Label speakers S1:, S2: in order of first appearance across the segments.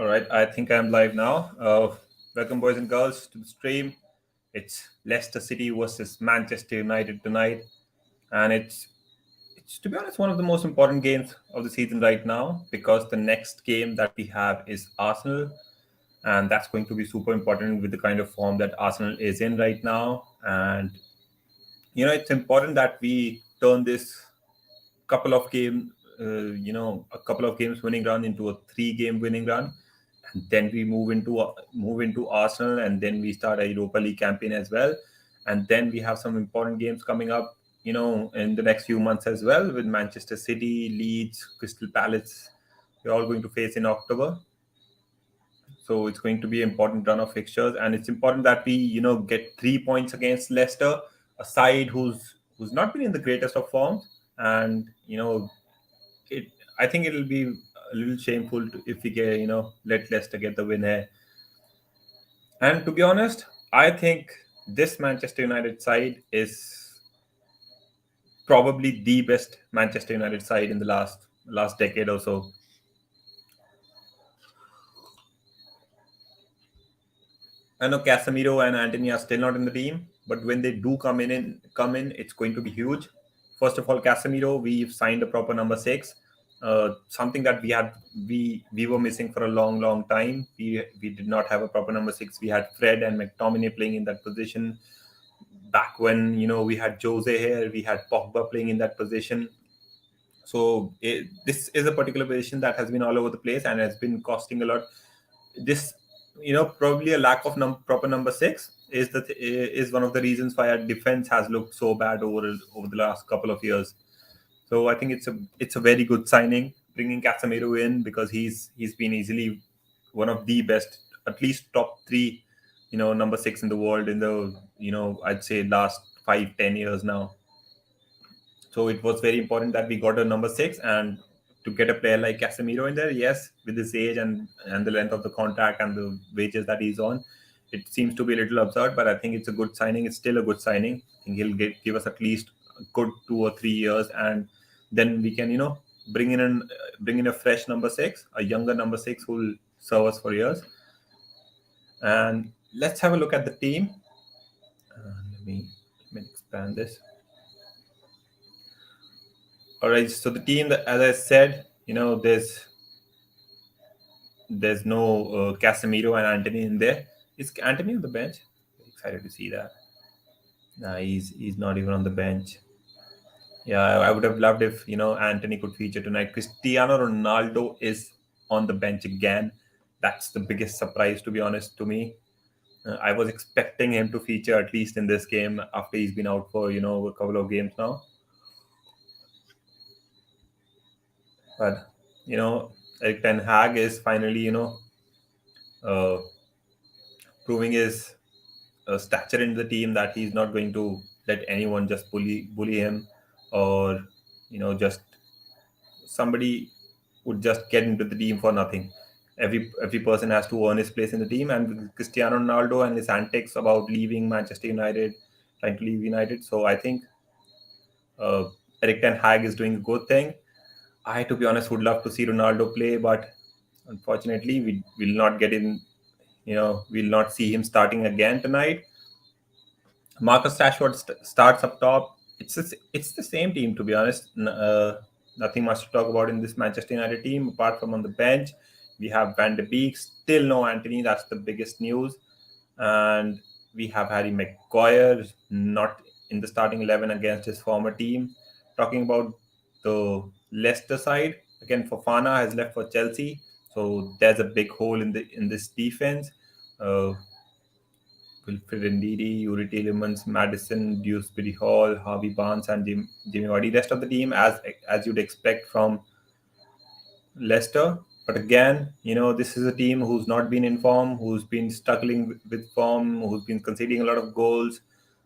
S1: All right, I think I'm live now. Welcome, boys and girls, to the stream. It's Leicester City versus Manchester United tonight, and it's to be honest one of the most important games of the season right now because the next game that we have is Arsenal, and that's going to be super important with the kind of form that Arsenal is in right now. And it's important that we turn this couple of game, a couple of games winning run into a three-game winning run, and then we move into Arsenal, and then we start a Europa League campaign as well, and then we have some important games coming up, in the next few months as well with Manchester City, Leeds, Crystal Palace. We're all going to face in October, so it's going to be an important run of fixtures, and it's important that we get 3 points against Leicester, a side who's not been in the greatest of forms, and it I think it'll be a little shameful if we get let Leicester get the win here. And to be honest, I think this Manchester United side is probably the best Manchester United side in the last decade or so. I know Casemiro and Anthony are still not in the team, but when they do come in, it's going to be huge. First of all, Casemiro, we've signed a proper number six, something that we were missing for a long, long time. We did not have a proper number six. We had Fred and McTominay playing in that position. Back when we had Jose here, we had Pogba playing in that position. So this is a particular position that has been all over the place and has been costing a lot. This, probably a lack of proper number six is one of the reasons why our defense has looked so bad over the last couple of years. So I think it's a very good signing bringing Casemiro in because he's been easily one of the best, at least top three, number six in the world in the I'd say last 5-10 years now. So it was very important that we got a number six, and to get a player like Casemiro in there, yes, with his age and the length of the contract and the wages that he's on, it seems to be a little absurd. But I think it's a good signing. It's still a good signing. I think he'll give us at least a good 2 or 3 years, and then we can bring in a fresh number six, a younger number six who will serve us for years. And let's have a look at the team. Let me expand this. All right, so the team, that, as I said, there's no Casemiro and Anthony in there. Is Anthony on the bench? Very excited to see that. Nah, he's not even on the bench. Yeah, I would have loved if Anthony could feature tonight. Cristiano Ronaldo is on the bench again. That's the biggest surprise, to be honest, to me. I was expecting him to feature at least in this game after he's been out for a couple of games now. But Eric Ten Hag is finally uh, proving his stature in the team, that he's not going to let anyone just bully him, or just somebody would just get into the team for nothing. Every person has to earn his place in the team, and with Cristiano Ronaldo and his antics about leaving Manchester United, trying to leave United, so I think uh, Eric Ten Hag is doing a good thing. I, to be honest, would love to see Ronaldo play, but unfortunately, we will not get in. We'll not see him starting again tonight. Marcus Rashford starts up top. It's the same team, to be honest. Nothing much to talk about in this Manchester United team apart from on the bench. We have Van de Beek, still no Anthony. That's the biggest news, and we have Harry Maguire not in the starting 11 against his former team. Talking about the Leicester side, again, Fofana has left for Chelsea, so there's a big hole in this defense. Uh, Wilfred Ndidi, Yuri Tielemans, Madison, Dewsbury Hall, Harvey Barnes, and Jimmy Vardy. Rest of the team, as you'd expect from Leicester. But again, this is a team who's not been in form, who's been struggling with form, who's been conceding a lot of goals,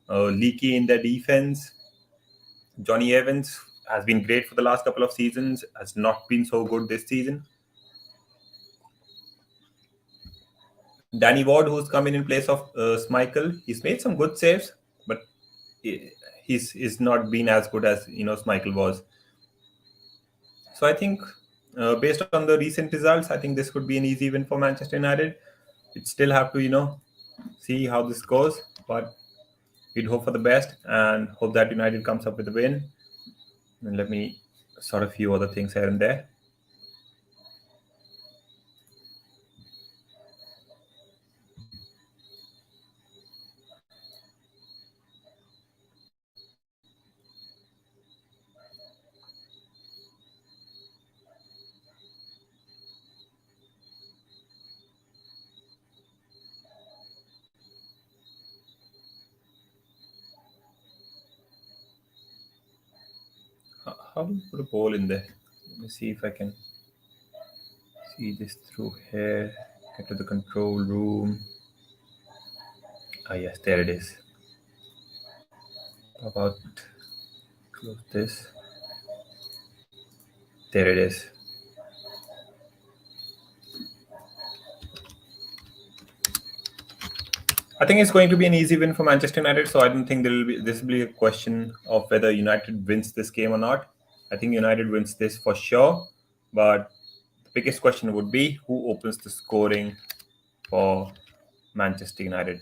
S1: leaky in their defense. Johnny Evans has been great for the last couple of seasons, has not been so good this season. Danny Ward, who's come in place of Schmeichel, he's made some good saves, but he's not been as good as Schmeichel was. So I think Based on the recent results, I think this could be an easy win for Manchester United. We'd still have to, see how this goes, but we'd hope for the best and hope that United comes up with a win. And let me sort a few other things here and there. How do you put a ball in there? Let me see if I can see this through here. Get to the control room. Ah, yes, there it is. How about close this? There it is. I think it's going to be an easy win for Manchester United. So I don't think this will be a question of whether United wins this game or not. I think United wins this for sure. But the biggest question would be who opens the scoring for Manchester United.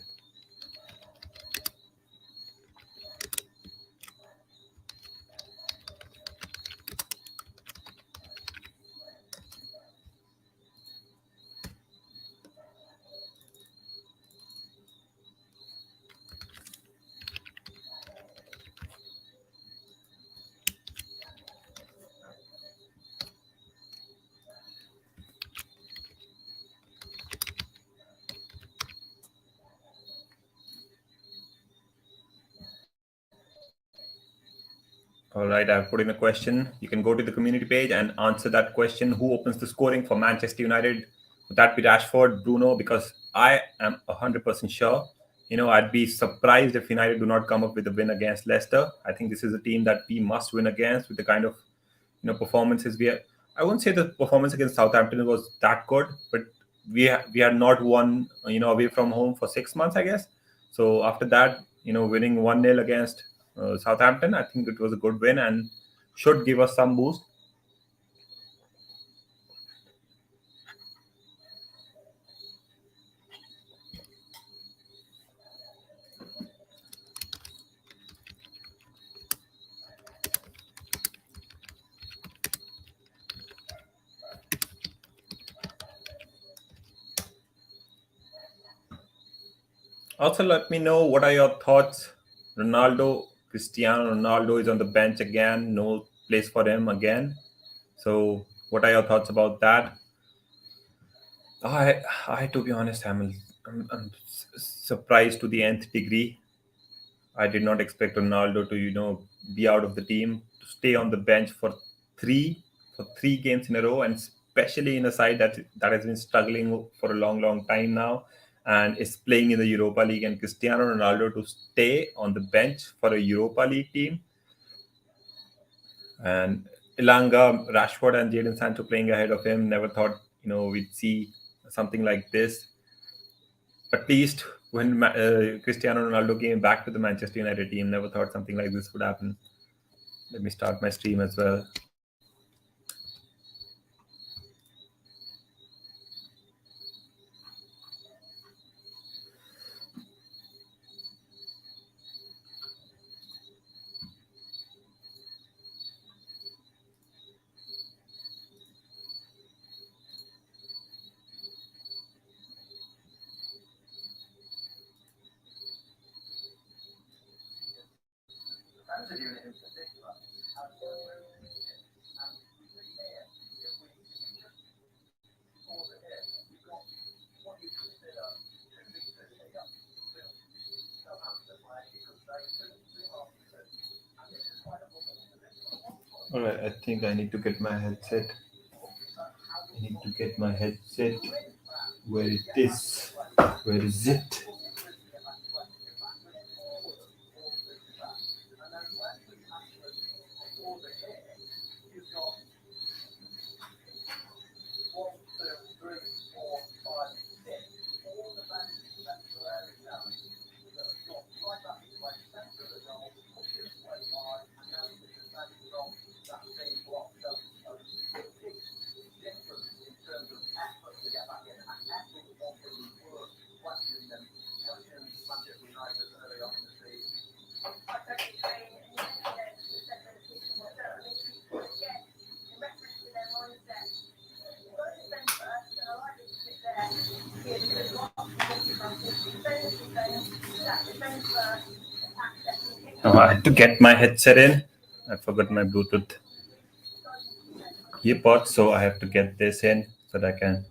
S1: All right, I've put in a question. You can go to the community page and answer that question. Who opens the scoring for Manchester United? Would that be Rashford, Bruno? Because I am 100% sure. I'd be surprised if United do not come up with a win against Leicester. I think this is a team that we must win against with the kind of performances we are. I won't say the performance against Southampton was that good, but we had not won away from home for 6 months, I guess. So after that, winning 1-0 against Southampton, I think it was a good win and should give us some boost. Also, let me know what are your thoughts. Cristiano Ronaldo is on the bench again. No place for him again. So, what are your thoughts about that? I to be honest, I'm surprised to the nth degree. I did not expect Ronaldo to, be out of the team, to stay on the bench for three games in a row, and especially in a side that has been struggling for a long, long time now, and is playing in the Europa League. And Cristiano Ronaldo to stay on the bench for a Europa League team, and Ilanga, Rashford, and Jadon Sancho playing ahead of him. Never thought we'd see something like this. At least when Cristiano Ronaldo came back to the Manchester United team, never thought something like this would happen. Let me start my stream as well. All right, I think I need to get my headset. I need to get my headset. Where it is? Where is it? Oh, I had to get my headset in. I forgot my Bluetooth earpod, so I have to get this in so that I can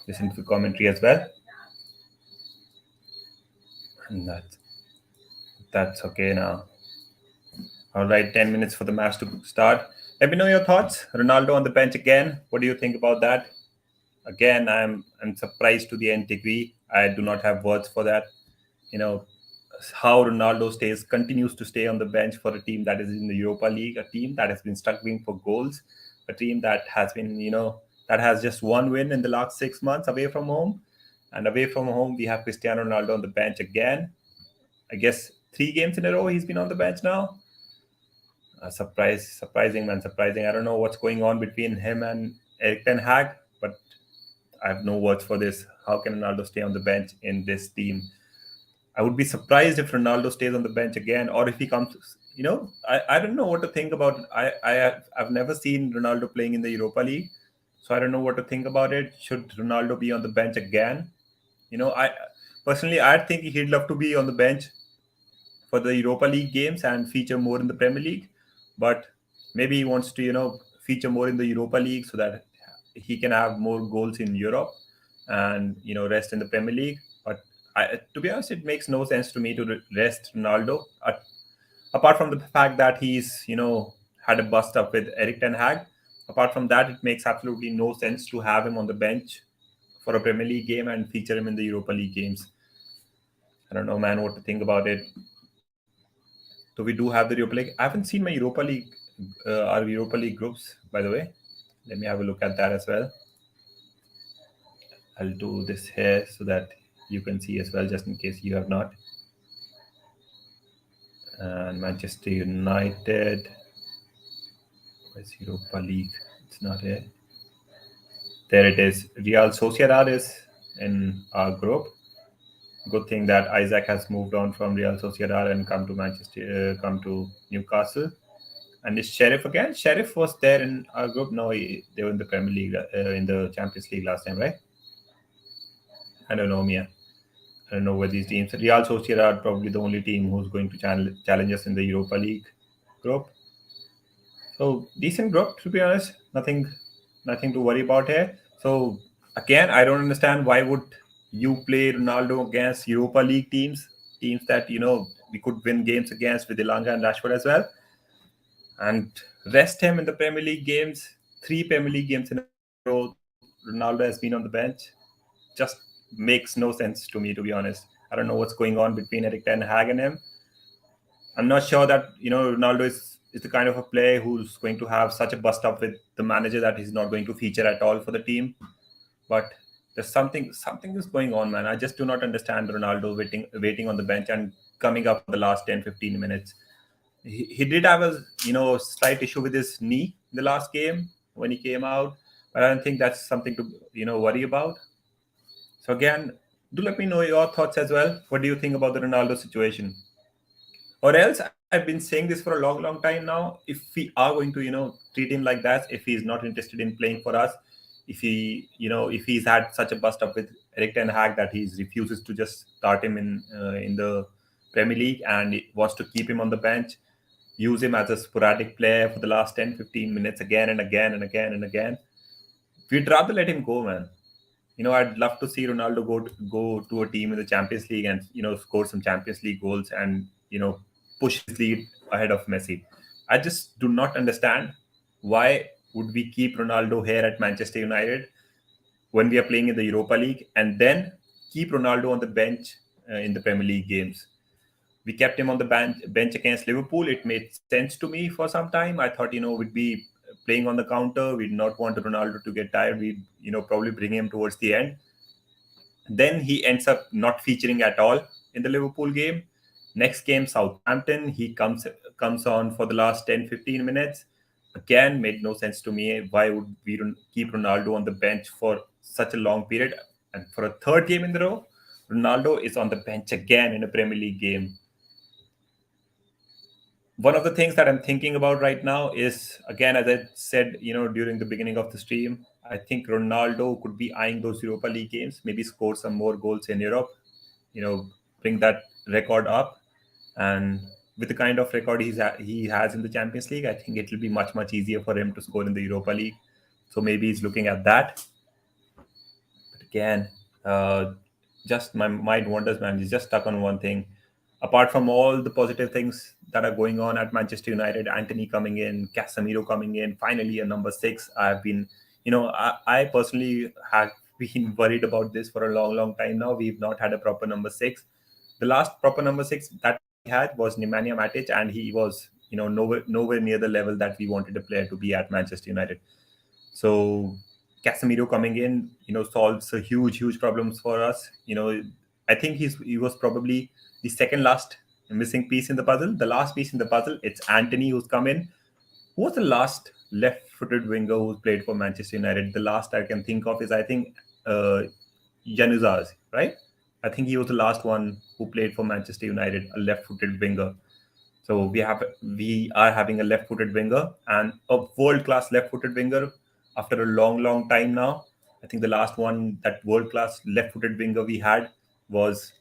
S1: listen to commentary as well. And that's okay now. All right, 10 minutes for the match to start. Let me know your thoughts. Ronaldo on the bench again. What do you think about that? Again, I'm surprised to the nth degree. I do not have words for that. You know, how Ronaldo continues to stay on the bench for a team that is in the Europa League, a team that has been struggling for goals, a team that has been, that has just one win in the last 6 months away from home. And away from home, we have Cristiano Ronaldo on the bench again. I guess 3 games in a row he's been on the bench now. Surprising, man, surprising. I don't know what's going on between him and Eric Ten Hag, but I have no words for this. How can Ronaldo stay on the bench in this team? I would be surprised if Ronaldo stays on the bench again, or if he comes. I don't know what to think about. I've never seen Ronaldo playing in the Europa League, so I don't know what to think about it. Should Ronaldo be on the bench again? I personally I think he'd love to be on the bench for the Europa League games and feature more in the Premier League, but maybe he wants to feature more in the Europa League so that he can have more goals in Europe and rest in the Premier League. But to be honest, it makes no sense to me to rest Ronaldo. Apart from the fact that he's had a bust up with Eric Ten Hag. Apart from that, it makes absolutely no sense to have him on the bench for a Premier League game and feature him in the Europa League games. I don't know, man, what to think about it. So we do have the Europa League. I haven't seen my Europa League, our Europa League groups, by the way. Let me have a look at that as well. I'll do this here so that you can see as well, just in case you have not. And Manchester United. Where's Europa League? It's not here. There it is. Real Sociedad is in our group. Good thing that Isaac has moved on from Real Sociedad and come to Newcastle. And is Sheriff again? Sheriff was there in our group. No, they were in the Premier League, in the Champions League last time, right? I don't know, Mia. I don't know where these teams. Real Sociedad are probably the only team who's going to challenge us in the Europa League group. So decent group, to be honest. Nothing to worry about here. So again, I don't understand why would you play Ronaldo against Europa League teams that we could win games against with Ilanga and Rashford as well, and rest him in the Premier League games. 3 Premier League games in a row, Ronaldo has been on the bench. Just makes no sense to me, to be honest. I don't know what's going on between Eric Ten Hag and him. I'm not sure that Ronaldo is the kind of a player who's going to have such a bust up with the manager that he's not going to feature at all for the team. But there's something is going on, man. I just do not understand Ronaldo waiting on the bench and coming up for the last 10-15 minutes. He did have a slight issue with his knee in the last game when he came out, but I don't think that's something to worry about. So again, do let me know your thoughts as well. What do you think about the Ronaldo situation? Or else, I've been saying this for a long time now. If we are going to treat him like that, if he's not interested in playing for us, if he's had such a bust up with Eric Ten Hag that he refuses to just start him in the Premier League and wants to keep him on the bench, use him as a sporadic player for the last 10-15 minutes again and again and again and again, we'd rather let him go, man. I'd love to see Ronaldo go to a team in the Champions League and score some Champions League goals and push his lead ahead of Messi. I just do not understand why would we keep Ronaldo here at Manchester United when we are playing in the Europa League and then keep Ronaldo on the bench in the Premier League games. We kept him on the bench against Liverpool. It made sense to me for some time. I thought we'd be playing on the counter. We'd not want Ronaldo to get tired. We'd probably bring him towards the end. Then he ends up not featuring at all in the Liverpool game. Next game, Southampton, he comes on for the last 10-15 minutes. Again, made no sense to me. Why would we keep Ronaldo on the bench for such a long period? And for a third game in a row, Ronaldo is on the bench again in a Premier League game. One of the things that I'm thinking about right now is, again, as I said, during the beginning of the stream, I think Ronaldo could be eyeing those Europa League games, maybe score some more goals in Europe, bring that record up. And with the kind of record he has in the Champions League, I think it will be much easier for him to score in the Europa League. So maybe he's looking at that. But again, uh, just my mind wanders, man. He's just stuck on one thing. Apart from all the positive things that are going on at Manchester United, Anthony coming in, Casemiro coming in, finally a number six. I've been, I personally have been worried about this for a long time now. We've not had a proper number six. The last proper number six that we had was Nemanja Matic, and he was, nowhere near the level that we wanted a player to be at Manchester United. So Casemiro coming in, solves a huge problems for us. I think he was probably the second last missing piece in the puzzle. The last piece in the puzzle, it's Anthony who's come in. Who was the last left-footed winger who played for Manchester United? The last I can think of is, I think, uh, Januzaj, right? I think he was the last one who played for Manchester United, a left-footed winger. So we are having a left-footed winger and a world-class left-footed winger after a long time now. I think the last one that world-class left-footed winger we had was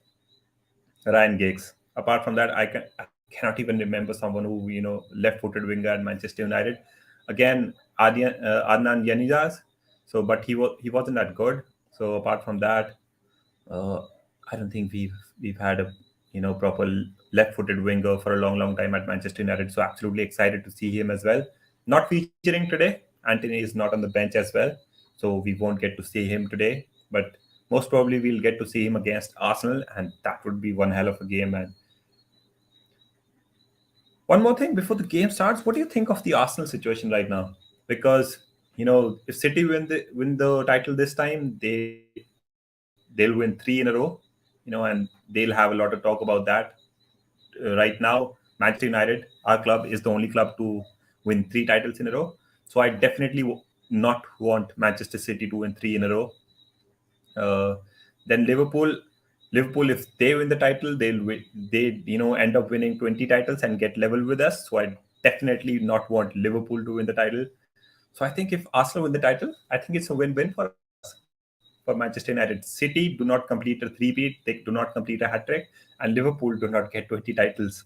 S1: Ryan Giggs. Apart from that, I cannot even remember someone who left-footed winger at Manchester United. Again, Adnan Yanizas. So, but he wasn't that good. So apart from that, uh, I don't think we've had a proper left-footed winger for a long time at Manchester United. So absolutely excited to see him as well. Not featuring today. Anthony is not on the bench as well, so we won't get to see him today. But most probably we'll get to see him against Arsenal, and that would be one hell of a game. And one more thing before the game starts, what do you think of the Arsenal situation right now? Because if City win the title this time, they'll win three in a row, and they'll have a lot of talk about that. Right now, Manchester United, our club, is the only club to win three titles in a row. So I definitely not want Manchester City to win three in a row. Uh, then Liverpool, if they win the title, they end up winning 20 titles and get level with us. So I definitely not want Liverpool to win the title. So I think if Arsenal win the title, I think it's a win-win for us, for Manchester United. City do not complete a three-peat, they do not complete a hat trick, and Liverpool do not get 20 titles.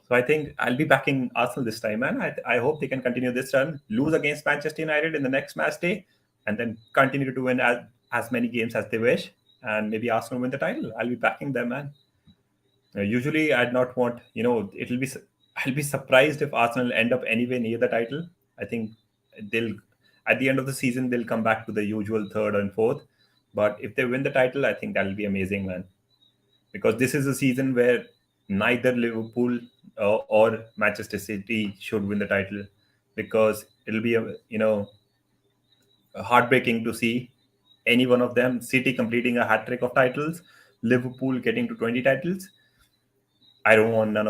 S1: So I think I'll be backing Arsenal this time, and I hope they can continue this run, lose against Manchester United in the next match day, and then continue to win as many games as they wish, and maybe Arsenal win the title. I'll be backing them, man. Usually, I'd not want, I'll be surprised if Arsenal end up anywhere near the title. I think they'll, at the end of the season, they'll come back to the usual third and fourth. But if they win the title, I think that'll be amazing, man. Because this is a season where neither Liverpool or Manchester City should win the title, because it'll be heartbreaking to see any one of them, City completing a hat trick of titles, Liverpool getting to 20 titles. I don't want none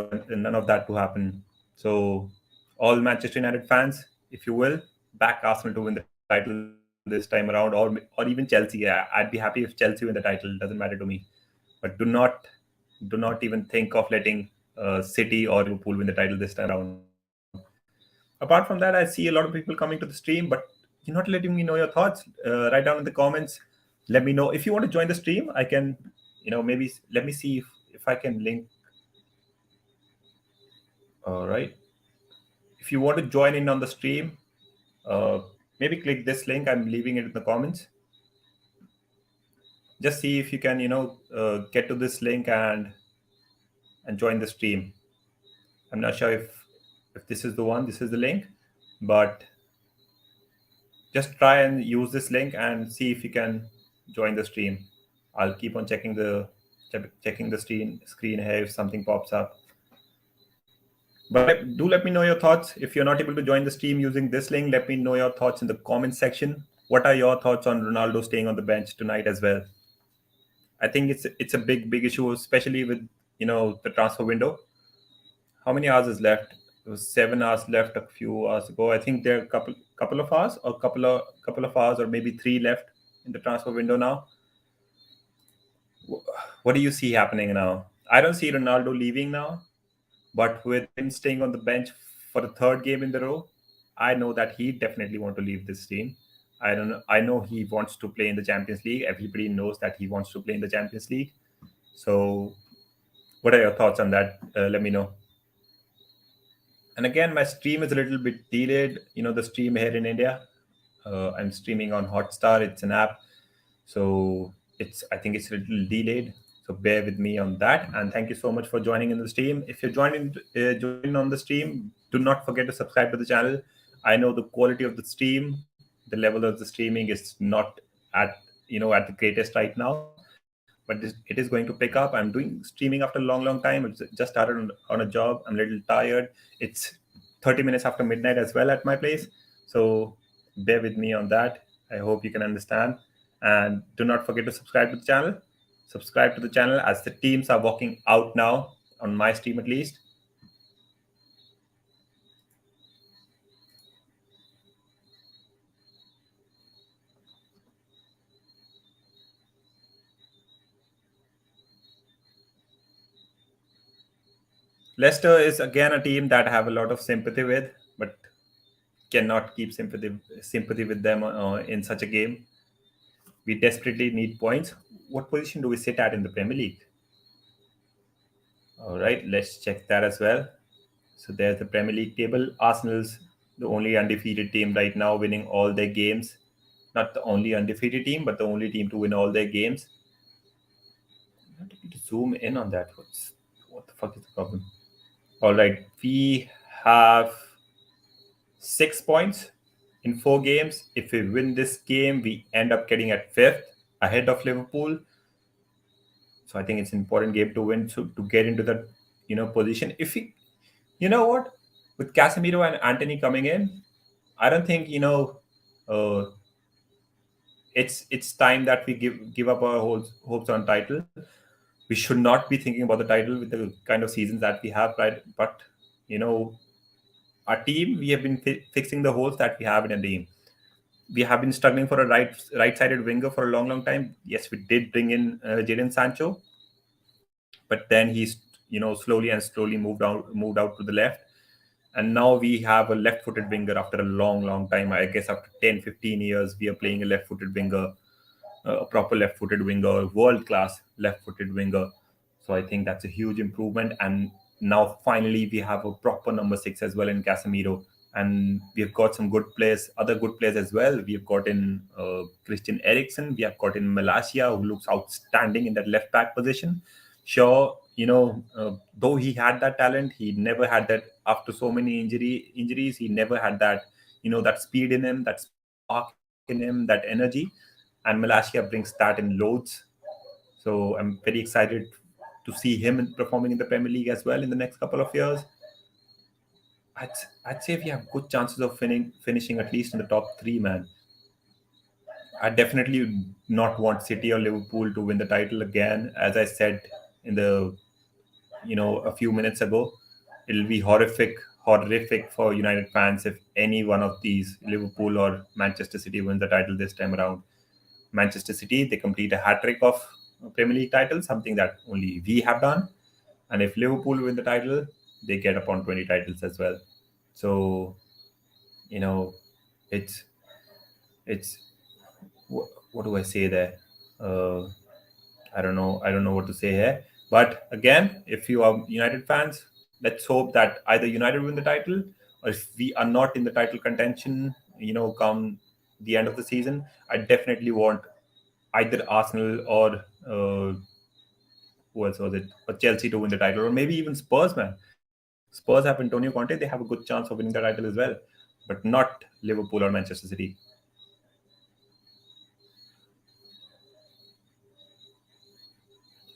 S1: of that to happen. So, all Manchester United fans, if you will, back Arsenal to win the title this time around, or even Chelsea. Yeah, I'd be happy if Chelsea win the title. Doesn't matter to me. But do not even think of letting City or Liverpool win the title this time around. Apart from that, I see a lot of people coming to the stream, but you're not letting me know your thoughts. Write down in the comments. Let me know if you want to join the stream. I can, maybe let me see if I can link. All right. If you want to join in on the stream, uh, maybe click this link. I'm leaving it in the comments. Just see if you can, get to this link and join the stream. I'm not sure if this is the one. This is the link, but just try and use this link and see if you can join the stream. I'll keep on checking the screen here if something pops up. But do let me know your thoughts. If you're not able to join the stream using this link, let me know your thoughts in the comment section. What are your thoughts on Ronaldo staying on the bench tonight as well? I think it's a big issue, especially with the transfer window. How many hours is left? It was 7 hours left a few hours ago. I think there are a couple of hours, or couple of hours, or maybe three left in the transfer window now. What do you see happening now? I don't see Ronaldo leaving now, but with him staying on the bench for the third game in the row, I know that he definitely want to leave this team. I don't know. I know he wants to play in the Champions League. Everybody knows that he wants to play in the Champions League. So, what are your thoughts on that? Let me know. And again, my stream is a little bit delayed. The stream here in India. I'm streaming on Hotstar. It's an app, so I think it's a little delayed. So bear with me on that. And thank you so much for joining in the stream. If you're joining on the stream, do not forget to subscribe to the channel. I know the quality of the stream, the level of the streaming is not at at the greatest right now, but it is going to pick up. I'm doing streaming after a long time. It's just started on a job. I'm a little tired. It's 30 minutes after midnight as well at my place. So bear with me on that. I hope you can understand. And do not forget to subscribe to the channel. Subscribe to the channel as the teams are walking out now, on my stream at least. Leicester is again a team that I have a lot of sympathy with, but cannot keep sympathy with them in such a game. We desperately need points. What position do we sit at in the Premier League? All right, let's check that as well. So there's the Premier League table. Arsenal's the only undefeated team right now, winning all their games. Not the only undefeated team, but the only team to win all their games. I need to zoom in on that. What the fuck is the problem? All right, we have 6 points in 4 games. If we win this game, we end up getting at fifth, ahead of Liverpool. So I think it's an important game to win to get into that position. If we, you know what, with Casemiro and Anthony coming in, I don't think uh, it's time that we give up our hopes on title. We should not be thinking about the title with the kind of seasons that we have, right? But you know, our team, we have been fixing the holes that we have in a team. We have been struggling for a right-sided winger for a long time. Yes, we did bring in Jadon Sancho, but then he's slowly moved out to the left, and now we have a left-footed winger after a long time. I guess after 10-15 years, we are playing a left-footed winger, a proper left-footed winger, world-class left-footed winger. So I think that's a huge improvement. And now finally we have a proper number six as well in Casemiro, and we have got some good players, other good players as well. We have got in Christian Eriksen, we have got in Malasia, who looks outstanding in that left back position. Sure, though he had that talent, he never had that after so many injuries. He never had that, that speed in him, that spark in him, that energy. And Malasia brings that in loads. So I'm very excited to see him performing in the Premier League as well in the next couple of years. I'd, I'd say we have good chances of finishing at least in the top three, man. I definitely would not want City or Liverpool to win the title again. As I said in the, a few minutes ago, it'll be horrific for United fans if any one of these, Liverpool or Manchester City, wins the title this time around. Manchester City, they complete a hat trick of Premier League titles, something that only we have done. And if Liverpool win the title, they get upon 20 titles as well. So, you know, it's it's what do I say there? Uh, I don't know what to say here. But again, if you are United fans, let's hope that either United win the title, or if we are not in the title contention, come the end of the season, I definitely want either Arsenal or who else was it, or Chelsea to win the title, or maybe even Spurs, man. Spurs have Antonio Conte; they have a good chance of winning the title as well, but not Liverpool or Manchester City.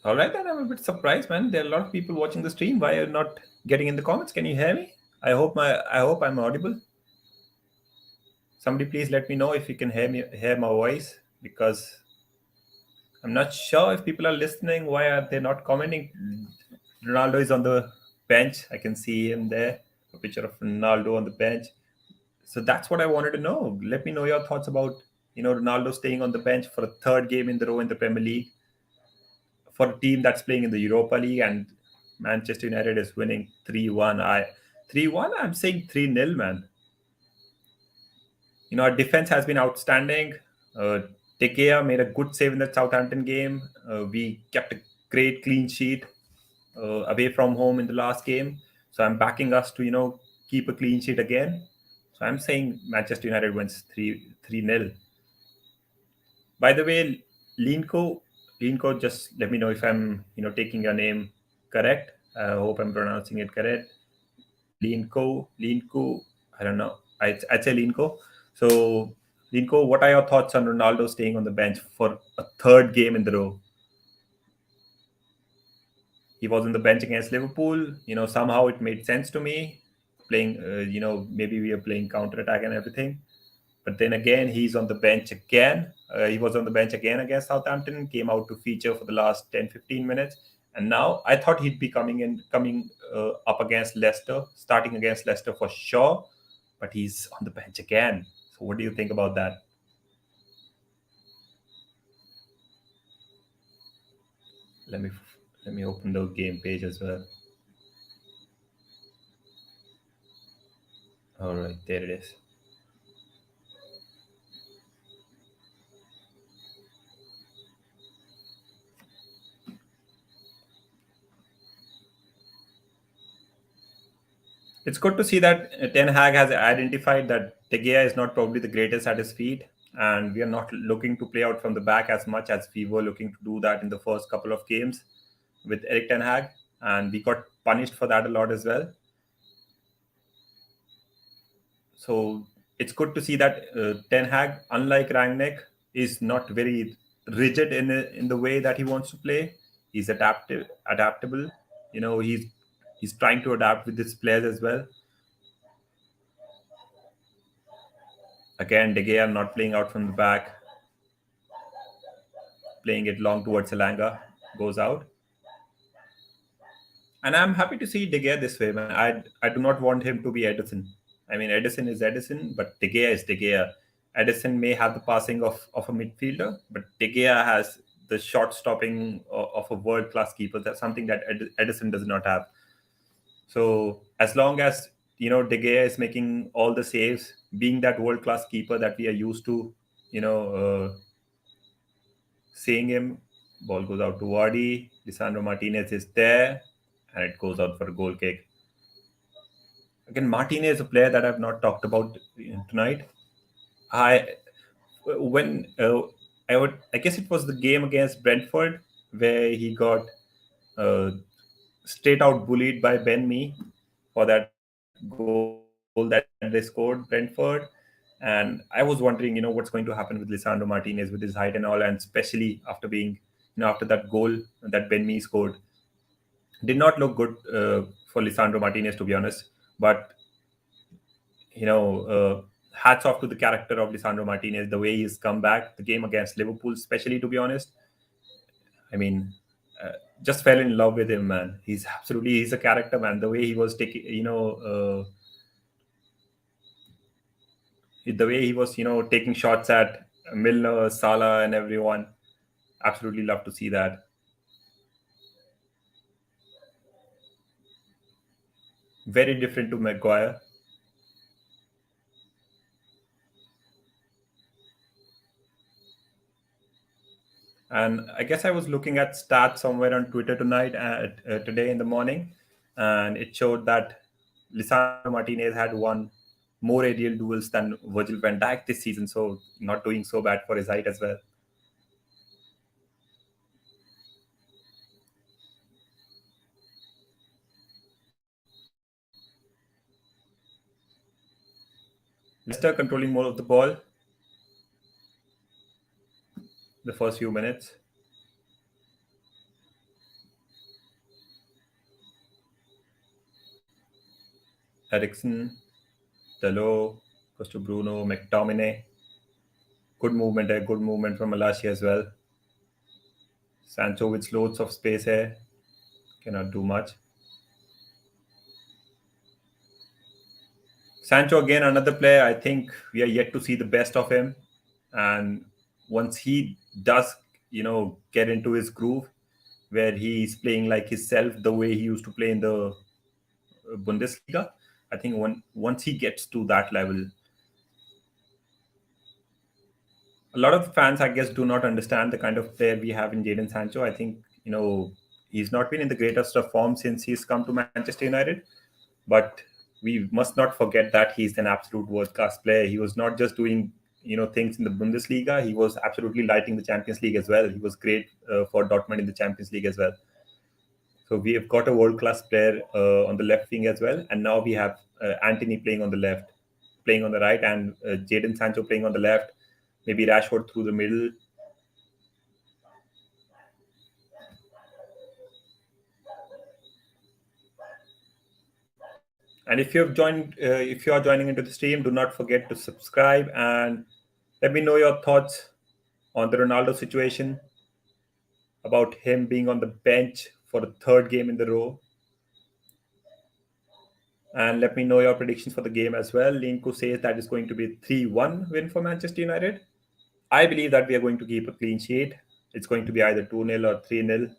S1: All right, then I'm a bit surprised, man. There are a lot of people watching the stream. Why are you not getting in the comments? Can you hear me? I hope I'm audible. Somebody please let me know if you can hear my voice, because I'm not sure if people are listening. Why are they not commenting? Ronaldo is on the bench. I can see him there. A picture of Ronaldo on the bench. So that's what I wanted to know. Let me know your thoughts about Ronaldo staying on the bench for a third game in the row in the Premier League for a team that's playing in the Europa League, and Manchester United is winning 3-1. 3-1. I'm saying 3-0, man. Our defense has been outstanding. De Gea made a good save in the Southampton game. We kept a great clean sheet away from home in the last game. So I'm backing us to, keep a clean sheet again. So I'm saying Manchester United wins 3-0. By the way, Linko, just let me know if I'm taking your name correct. I hope I'm pronouncing it correct. Linko. I don't know. I'd say Linko. So Linko, what are your thoughts on Ronaldo staying on the bench for a third game in the row? He was on the bench against Liverpool. Somehow it made sense to me. Playing, maybe we are playing counter attack and everything. But then again, he's on the bench again. He was on the bench again against Southampton, came out to feature for the last 10, 15 minutes. And now I thought he'd be coming up against Leicester, starting against Leicester for sure. But he's on the bench again. So what do you think about that? Let me let me open the game page as well. All right, there it is. It's good to see that Ten Hag has identified that De Gea is not probably the greatest at his feet, and we are not looking to play out from the back as much as we were looking to do that in the first couple of games with Eric Ten Hag, and we got punished for that a lot as well. So it's good to see that Ten Hag, unlike Rangnick, is not very rigid in the way that he wants to play. He's adaptable. He's trying to adapt with his players as well. Again, De Gea not playing out from the back, playing it long towards Elanga, goes out. And I'm happy to see De Gea this way, man. I do not want him to be Edison. I mean, Edison is Edison, but De Gea is De Gea. Edison may have the passing of a midfielder, but De Gea has the shot stopping of a world class keeper. That's something that Edison does not have. So as long as De Gea is making all the saves, being that world class keeper that we are used to, you know, seeing him, ball goes out to Wardy. Lisandro Martinez is there, and it goes out for a goal kick. Again, Martinez is a player that I've not talked about tonight. I when I guess it was the game against Brentford where he got uh, straight out bullied by Ben Mee for that goal that they scored Brentford. And I was wondering, what's going to happen with Lisandro Martinez with his height and all, and especially after being, after that goal that Ben Mee scored. Did not look good for Lisandro Martinez, to be honest. But hats off to the character of Lisandro Martinez, the way he's come back, the game against Liverpool, especially, to be honest. I mean, uh, just fell in love with him, man. He's a character, man. The way he was taking, the way he was, taking shots at Milner, Salah, and everyone. Absolutely love to see that. Very different to Maguire. And I guess I was looking at stats somewhere on Twitter today in the morning, and it showed that Lisandro Martinez had won more aerial duels than Virgil van Dijk this season, so not doing so bad for his height as well. Leicester controlling more of the ball the first few minutes. Ericsson, Dalot, goes to Bruno, McTominay. Good movement there, good movement from Malashi as well. Sancho with loads of space here. Cannot do much. Sancho again, another player. I think we are yet to see the best of him, and once he does, get into his groove, where he's playing like himself, the way he used to play in the Bundesliga, I think once he gets to that level, a lot of fans, I guess, do not understand the kind of player we have in Jadon Sancho. I think he's not been in the greatest of form since he's come to Manchester United, but we must not forget that he's an absolute world class player. He was not just doing things in the Bundesliga. He was absolutely lighting the Champions League as well. He was great for Dortmund in the Champions League as well. So we have got a world class player on the left wing as well, and now we have Anthony playing on the left, playing on the right, and Jadon Sancho playing on the left. Maybe Rashford through the middle. And if you are joining into the stream, do not forget to subscribe and let me know your thoughts on the Ronaldo situation, about him being on the bench for the third game in the row. And let me know your predictions for the game as well. Linko says that it's going to be a 3-1 win for Manchester United. I believe that we are going to keep a clean sheet. It's going to be either 2-0 or 3-0.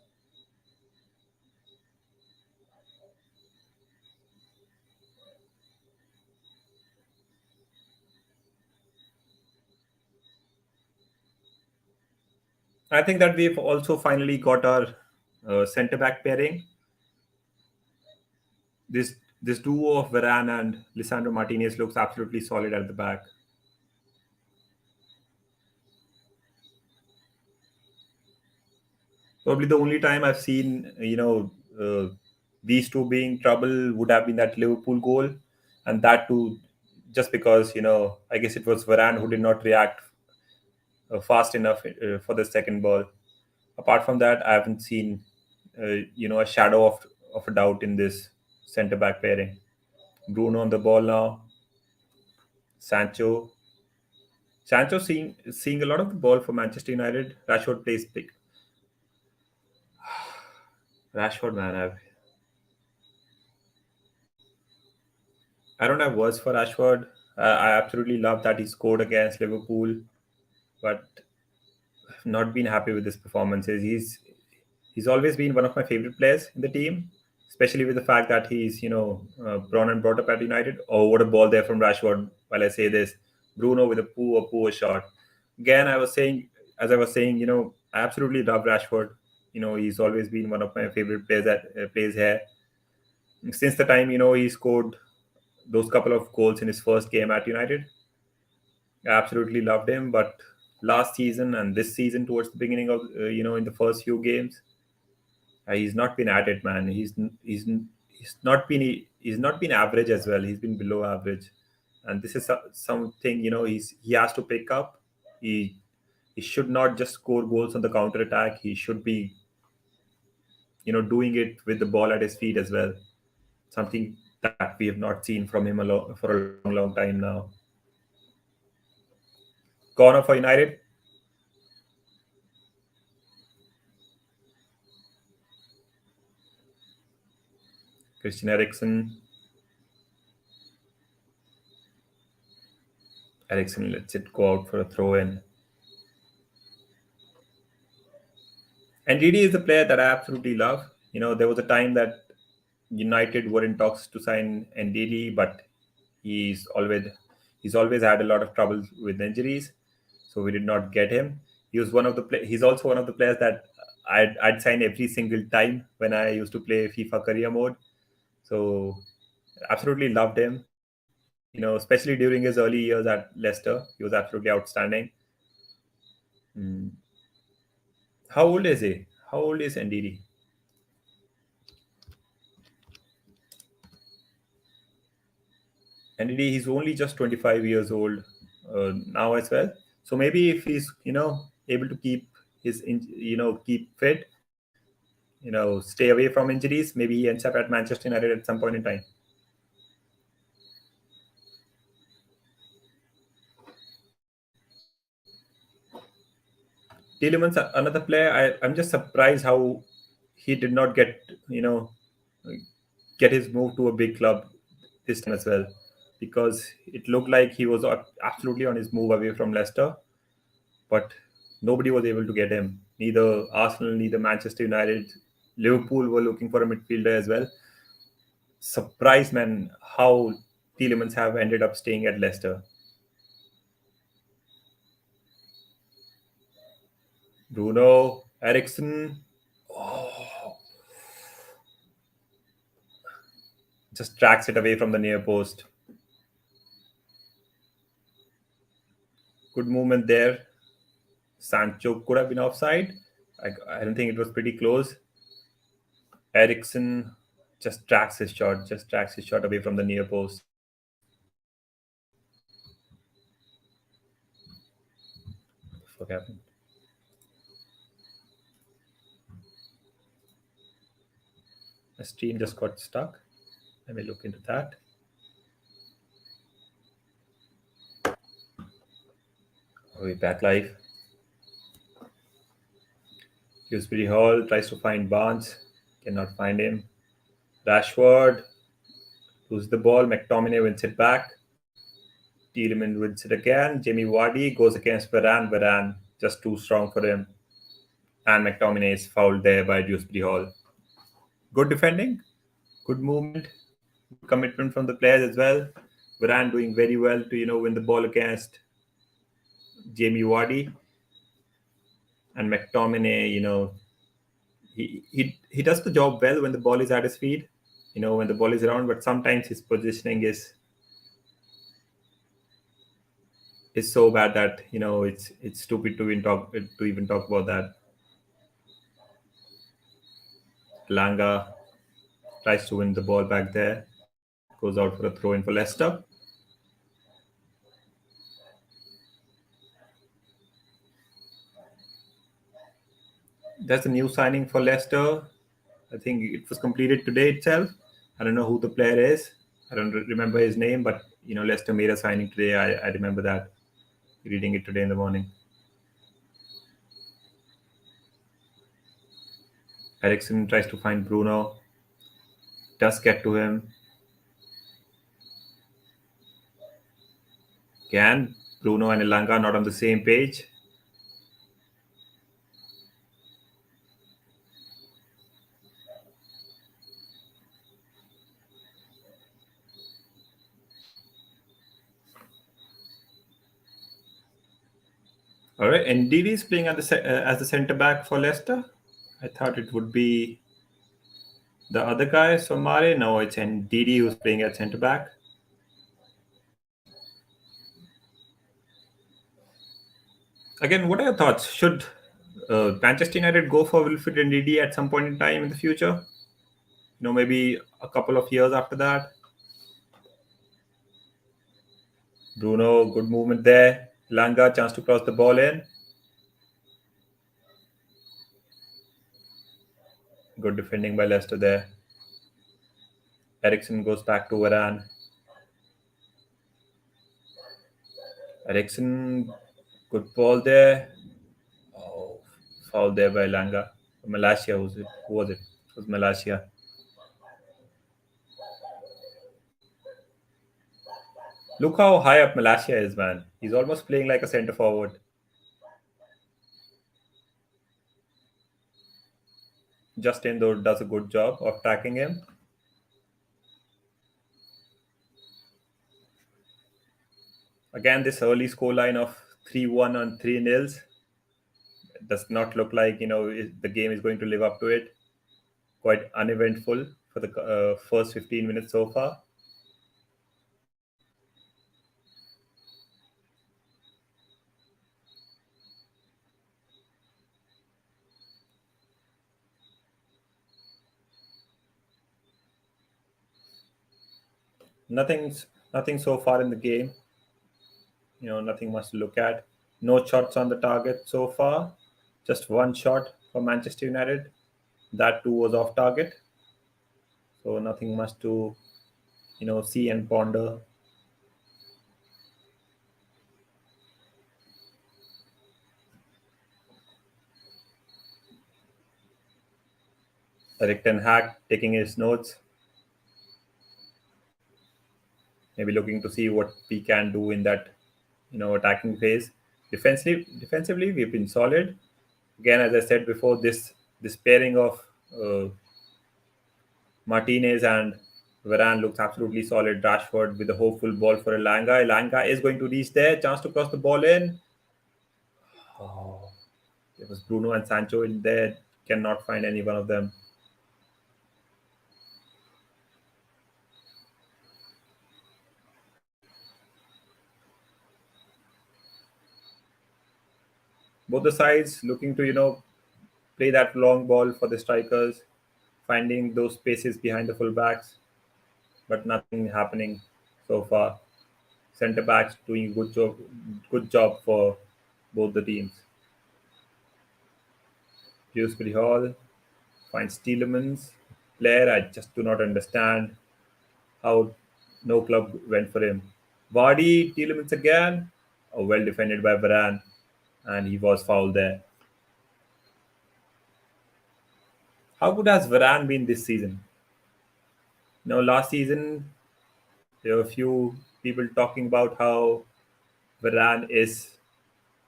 S1: I think that we've also finally got our centre back pairing. This duo of Varane and Lisandro Martinez looks absolutely solid at the back. Probably the only time I've seen, these two being trouble would have been that Liverpool goal, and that too, just because I guess it was Varane who did not react fast enough for the second ball. Apart from that, I haven't seen, a shadow of a doubt in this centre back pairing. Bruno on the ball now. Sancho. Sancho seeing a lot of the ball for Manchester United. Rashford plays big. Rashford, man, I don't have words for Rashford. I absolutely love that he scored against Liverpool, but I've not been happy with his performances. He's always been one of my favorite players in the team, especially with the fact that he's born and brought up at United. Oh, what a ball there from Rashford! While I say this, Bruno with a poor shot. Again, as I was saying, I absolutely love Rashford. He's always been one of my favorite players that plays here. Since the time he scored those couple of goals in his first game at United, I absolutely loved him. But last season and this season, towards the beginning of in the first few games, he's not been at it, man. He's not been average as well. He's been below average, and this is something he has to pick up. He should not just score goals on the counter attack. He should be doing it with the ball at his feet as well. Something that we have not seen from him for a long time now. Corner for United. Christian Eriksen. Eriksen lets it go out for a throw in. And Didi is a player that I absolutely love. There was a time that United were in talks to sign Ndidi, but he's always he's always had a lot of trouble with injuries, so we did not get him. He's also one of the players that I'd sign every single time when I used to play FIFA career mode. So absolutely loved him. Especially during his early years at Leicester, he was absolutely outstanding. Mm. How old is he? How old is Ndidi? And he's only just 25 years old now as well. So maybe if he's able to keep keep fit, stay away from injuries, maybe he ends up at Manchester United at some point in time. Tielemans, another player. I'm just surprised how he did not get his move to a big club this time as well, because it looked like he was absolutely on his move away from Leicester, but nobody was able to get him. Neither Arsenal, neither Manchester United, Liverpool were looking for a midfielder as well. Surprised, man, how Tielemans have ended up staying at Leicester. Bruno, Ericsson. Oh, just tracks it away from the near post. Good movement there. Sancho could have been offside. I don't think it was pretty close. Ericsson just tracks his shot away from the near post. What happened? My stream just got stuck. Let me look into that. Are we back live? Dewsbury Hall tries to find Barnes, cannot find him. Rashford loses the ball. McTominay wins it back. Tielemans wins it again. Jamie Vardy goes against Varane. Varane just too strong for him. And McTominay is fouled there by Dewsbury Hall. Good defending, good movement, good commitment from the players as well. Varane doing very well to win the ball against Jamie Vardy. And McTominay, he does the job well when the ball is at his feet, when the ball is around, but sometimes his positioning is so bad that it's stupid to even talk about that. Langa tries to win the ball back there, goes out for a throw in for Leicester. That's a new signing for Leicester. I think it was completed today itself. I don't know who the player is. I don't remember his name, but Leicester made a signing today. I remember that, reading it today in the morning. Ericsson tries to find Bruno, does get to him. Again, Bruno and Elanga not on the same page. All right, and Didi is playing as the centre back for Leicester. I thought it would be the other guy, Somare. No, it's Ndidi who's playing at centre back. Again, what are your thoughts? Should Manchester United go for Wilfred Ndidi at some point in time in the future? Maybe a couple of years after that. Bruno, good movement there. Langa, chance to cross the ball in. Good defending by Leicester there. Ericsson goes back to Varane. Ericsson, good ball there. Oh, foul there by Langa. Malaysia, who was it? It was Malaysia. Look how high up Malaysia is, man. He's almost playing like a centre forward. Justin, though, does a good job of tracking him. Again, this early scoreline of 3-1 on 3 nils does not look like the game is going to live up to it. Quite uneventful for the first 15 minutes so far. Nothing so far in the game. Nothing much to look at. No shots on the target so far. Just one shot for Manchester United. That too was off target. So nothing much to see and ponder. Erik Ten Hag taking his notes. Maybe looking to see what we can do in that attacking phase. Defensively, we've been solid. Again, as I said before, this pairing of Martinez and Varane looks absolutely solid. Rashford with a hopeful ball for Elanga. Elanga is going to reach there. Chance to cross the ball in. Oh, there was Bruno and Sancho in there. Cannot find any one of them. Both the sides looking to play that long ball for the strikers, finding those spaces behind the fullbacks, but nothing happening so far. Centre backs doing a good job for both the teams. Dewsbury Hall finds Tielemans, player I just do not understand how no club went for him. Vardy, Tielemans again, well defended by Varane, and he was fouled there. How good has Varane been this season? Last season there were a few people talking about how Varane is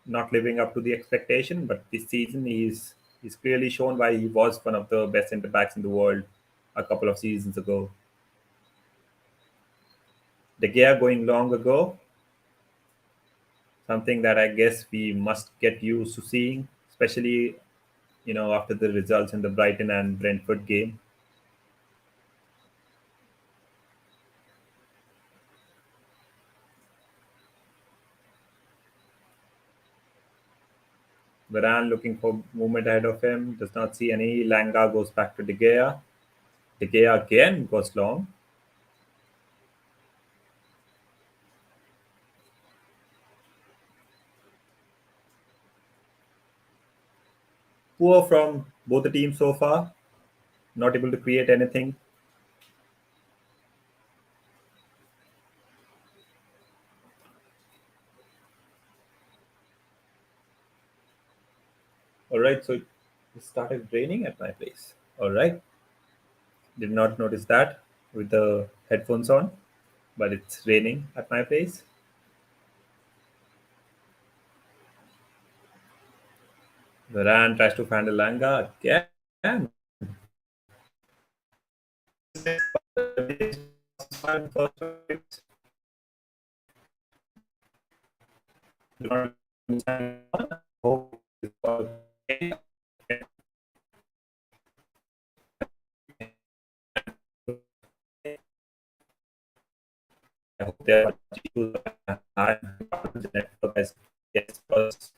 S1: not living up to the expectation, but this season he's clearly shown why he was one of the best centre backs in the world a couple of seasons ago. De Gea going long ago, something that I guess we must get used to seeing, especially after the results in the Brighton and Brentford game. Varane looking for movement ahead of him, does not see any. Langa goes back to De Gea. De Gea again goes long. Poor from both the teams so far, not able to create anything. All right, so it started raining at my place. All right, did not notice that with the headphones on, but it's raining at my place. Varane tries to find a Langa again. I hope there are issues the network as yes, first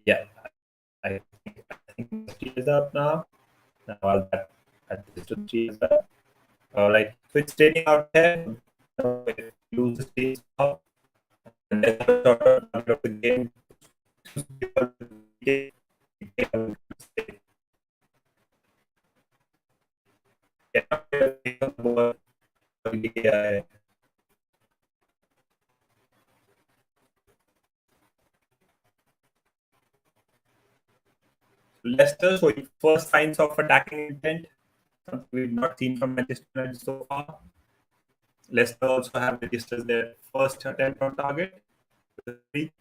S1: Yeah, I think the stream is up now. Now I'll at this to stream is up. All right, so it's raining out here. know, if we lose the space now, and that's the sort of target of the game. Leicester showing first signs of attacking intent, something we've not seen from Manchester United so far. Leicester also have registered their first attempt on target. Does it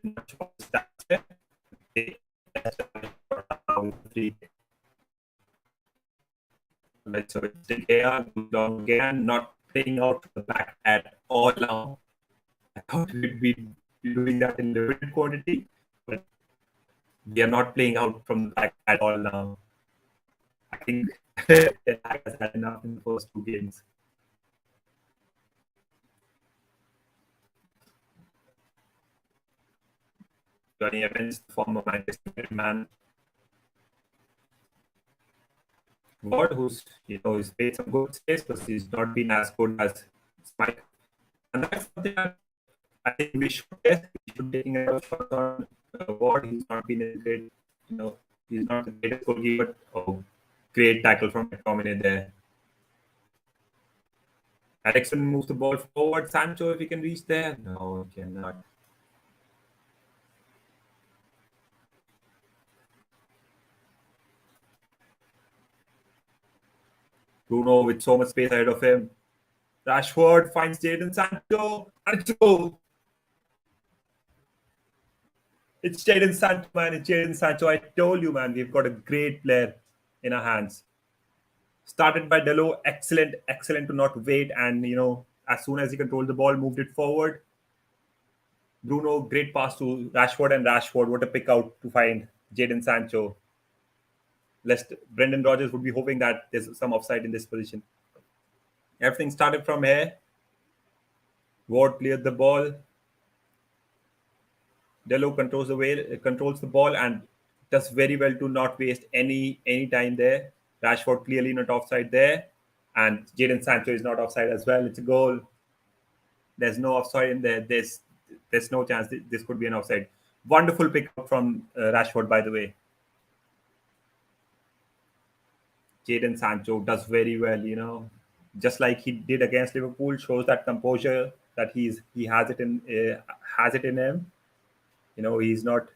S1: much of the stats there. So it's De Gea goes down again, not playing out the back at all now. I thought we'd be doing that in limited quantity, but we are not playing out from the back at all now. I think Ten Hag has had enough in the first two games. Johnny Evans, the former Manchester United man, Ward, who's he's made some good saves, but he's not been as good as Smith. And that's something I think we should test. We should taking a lot of shots on Ward. He's not been a great, he's not the greatest goalkeeper. But great tackle from McTominay there. Ericsson moves the ball forward. Sancho, if he can reach there, no, he cannot. Bruno with so much space ahead of him. Rashford finds Jadon Sancho. And it's a goal. It's Jadon Sancho, man. It's Jadon Sancho. I told you, man, we've got a great player in our hands. Started by Delo, excellent, excellent to not wait. And, as soon as he controlled the ball, moved it forward. Bruno, great pass to Rashford, and Rashford, what a pick out to find Jadon Sancho. Lest Brendan Rodgers would be hoping that there's some offside in this position. Everything started from here. Ward cleared the ball. Delo controls the ball and does very well to not waste any time there. Rashford clearly not offside there, and Jadon Sancho is not offside as well. It's a goal. There's no offside in there. There's no chance this could be an offside. Wonderful pick up from Rashford, by the way. Jadon Sancho does very well, just like he did against Liverpool. Shows that composure that he has it in him. He's not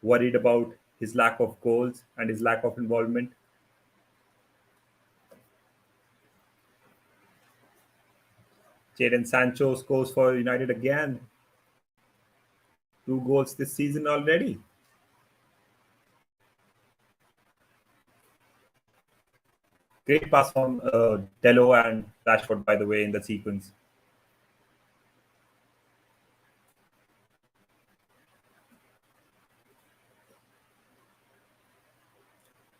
S1: worried about his lack of goals and his lack of involvement. Jadon Sancho scores for United again. 2 goals this season already. Great pass from Delo and Rashford, by the way, in the sequence.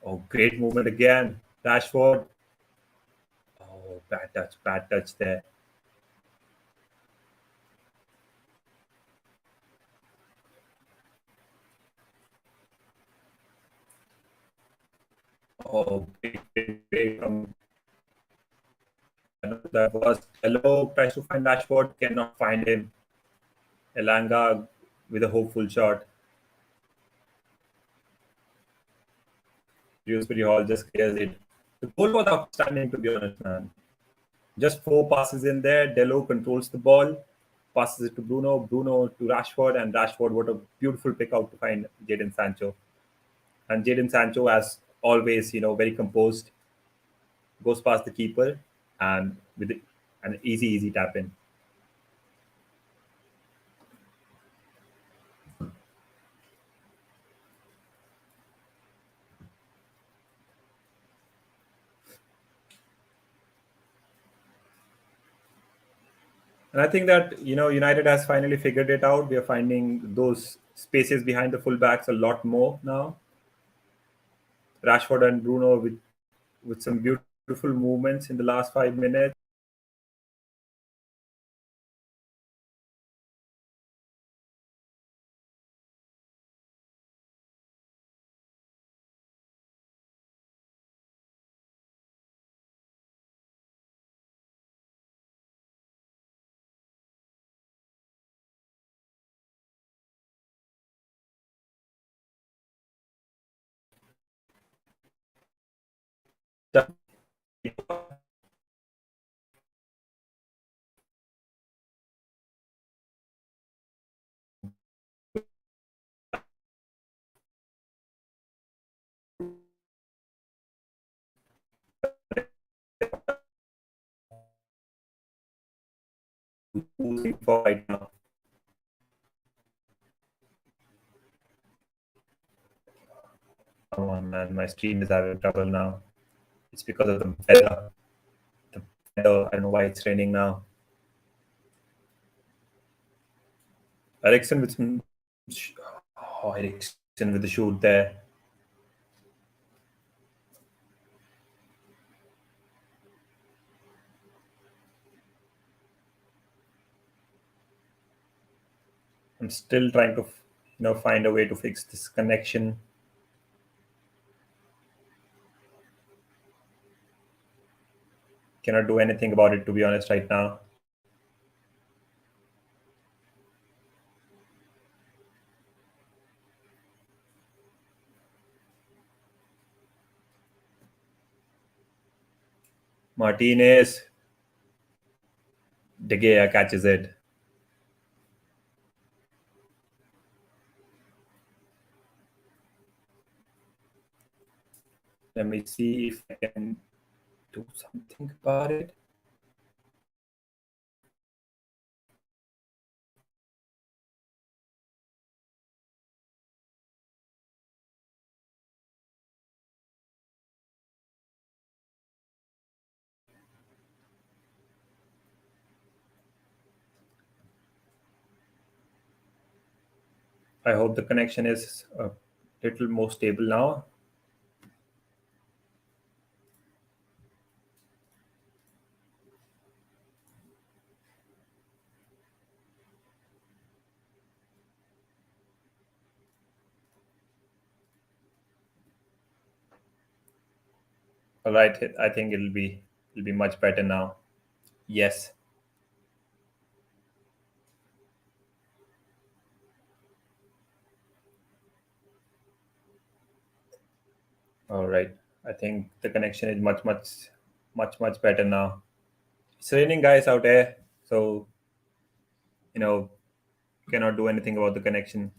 S1: Oh, great movement again. Rashford. Oh, bad touch there. Oh, great from that was Delo tries to find Rashford, cannot find him. Elanga with a hopeful shot. Dewsbury Hall just clears it. The goal was outstanding, to be honest, man. Just 4 passes in there. Delo controls the ball, passes it to Bruno, Bruno to Rashford, and Rashford, what a beautiful pick out to find Jadon Sancho. And Jadon Sancho, as always, very composed, goes past the keeper and with an easy tap in. And I think that United has finally figured it out. We are finding those spaces behind the fullbacks a lot more now. Rashford and Bruno with some beautiful movements in the last 5 minutes. for right now. Come on, man, my stream is having trouble now. It's because of the weather. The weather. I don't know why it's raining now. Ericsson with some. Oh, Ericsson with the shoot there. I'm still trying to, find a way to fix this connection. Cannot do anything about it, to be honest, right now. Martinez. De Gea catches it. Let me see if I can do something about it. I hope the connection is a little more stable now. All right, I think it'll be much better now. Yes. All right. I think the connection is much better now. It's raining, guys, out there, so you know cannot do anything about the connection.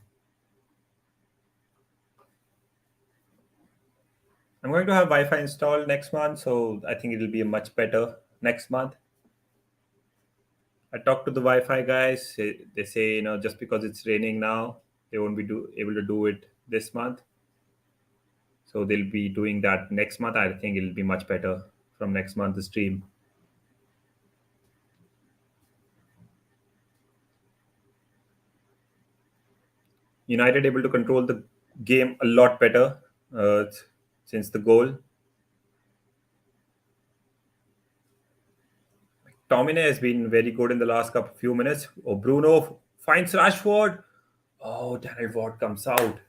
S1: I'm going to have Wi-Fi installed next month, so I think it'll be much better next month. I talked to the Wi-Fi guys. They say just because it's raining now, they won't be able to do it this month. So they'll be doing that next month. I think it'll be much better from next month the stream. United able to control the game a lot better since the goal. Tomine has been very good in the last couple few minutes. Oh, Bruno finds Rashford. Oh, Daniel Ward comes out.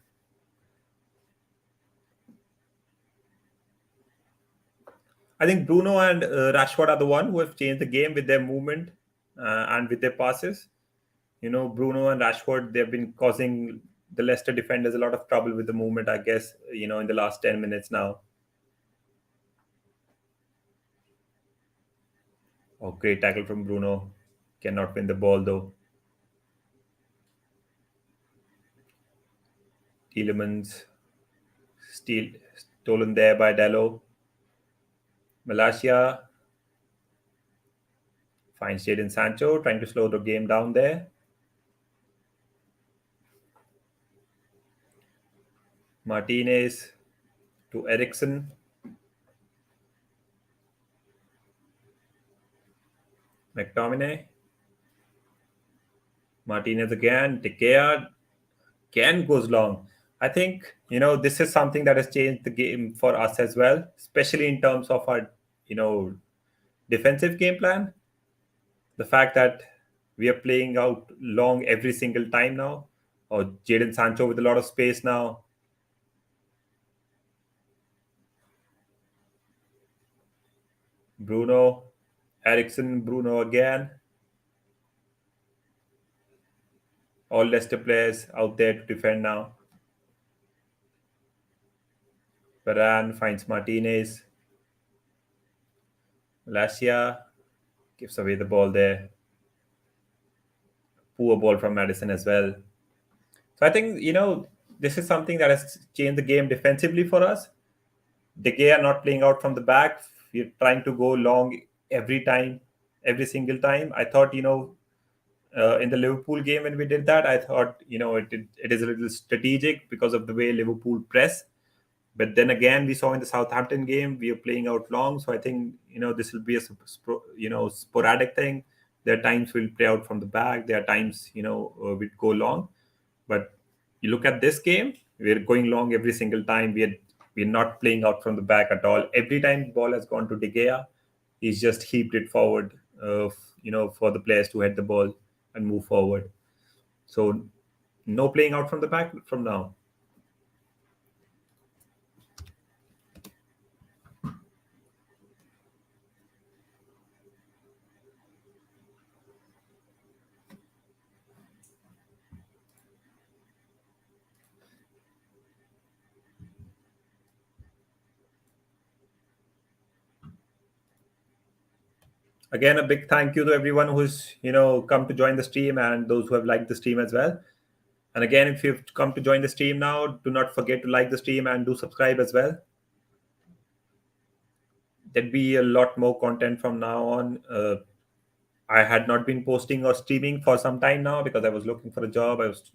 S1: I think Bruno and Rashford are the one who have changed the game with their movement and with their passes. Bruno and Rashford, they've been causing the Leicester defenders a lot of trouble with the movement, I guess, in the last 10 minutes now. Oh, great tackle from Bruno. Cannot win the ball, though. Tielemans stolen there by Dallo. Malacia finds Jadon Sancho, trying to slow the game down there. Martinez to Ericsson. McTominay. Martinez again. De Gea again goes long. I think, this is something that has changed the game for us as well, especially in terms of our, defensive game plan. The fact that we are playing out long every single time now, or Jadon Sancho with a lot of space now. Bruno, Ericsson, Bruno again. All Leicester players out there to defend now. Varane finds Martinez. Malasia gives away the ball there. Poor ball from Madison as well. So I think, this is something that has changed the game defensively for us. De Gea not playing out from the back. We're trying to go long every time, every single time. I thought, in the Liverpool game when we did that, I thought, it is a little strategic because of the way Liverpool press. But then again, we saw in the Southampton game, we are playing out long. So I think, this will be a, sporadic thing. There are times we'll play out from the back. There are times, we'd go long. But you look at this game, we're going long every single time. We're not playing out from the back at all. Every time the ball has gone to De Gea, he's just heaped it forward, for the players to head the ball and move forward. So no playing out from the back from now. Again, a big thank you to everyone who's come to join the stream and those who have liked the stream as well. And again, if you've come to join the stream now, do not forget to like the stream and do subscribe as well. There'll be a lot more content from now on. I had not been posting or streaming for some time now because I was looking for a job. I was,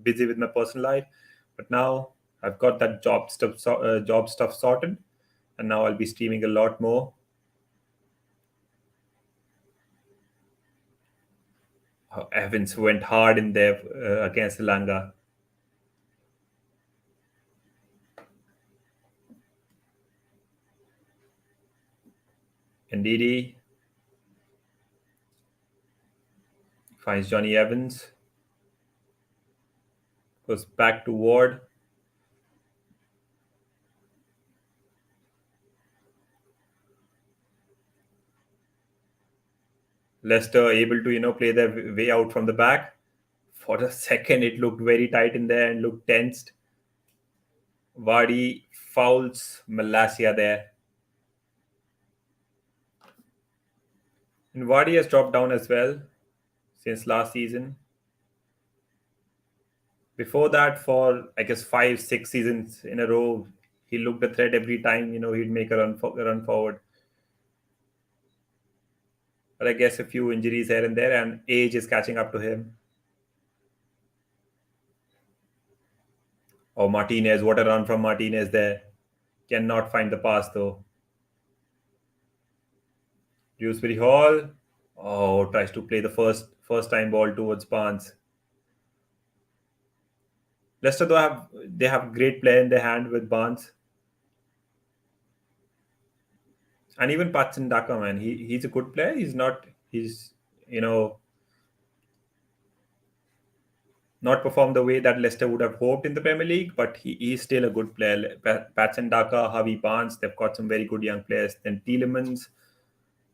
S1: busy with my personal life, but now I've got that job stuff sorted, and now I'll be streaming a lot more. Evans went hard in there against Langa. Ndidi finds Johnny Evans. Goes back to Ward. Leicester able to play their way out from the back. For a second, it looked very tight in there and looked tensed. Vardy fouls Malasia there. And Vardy has dropped down as well since last season. Before that, for I guess 5, 6 seasons in a row, he looked a threat every time. He'd make a run forward. But I guess a few injuries here and there, and age is catching up to him. Oh, Martinez! What a run from Martinez there. Cannot find the pass though. Dewsbury Hall. Oh, tries to play the first time ball towards Barnes. Leicester though they have great player in their hand with Barnes. And even Patson Daka, man, he's a good player. He's you know not performed the way that Leicester would have hoped in the Premier League, but he's still a good player. Patson Daka, Harvey Barnes, they've got some very good young players. Then Tielemans,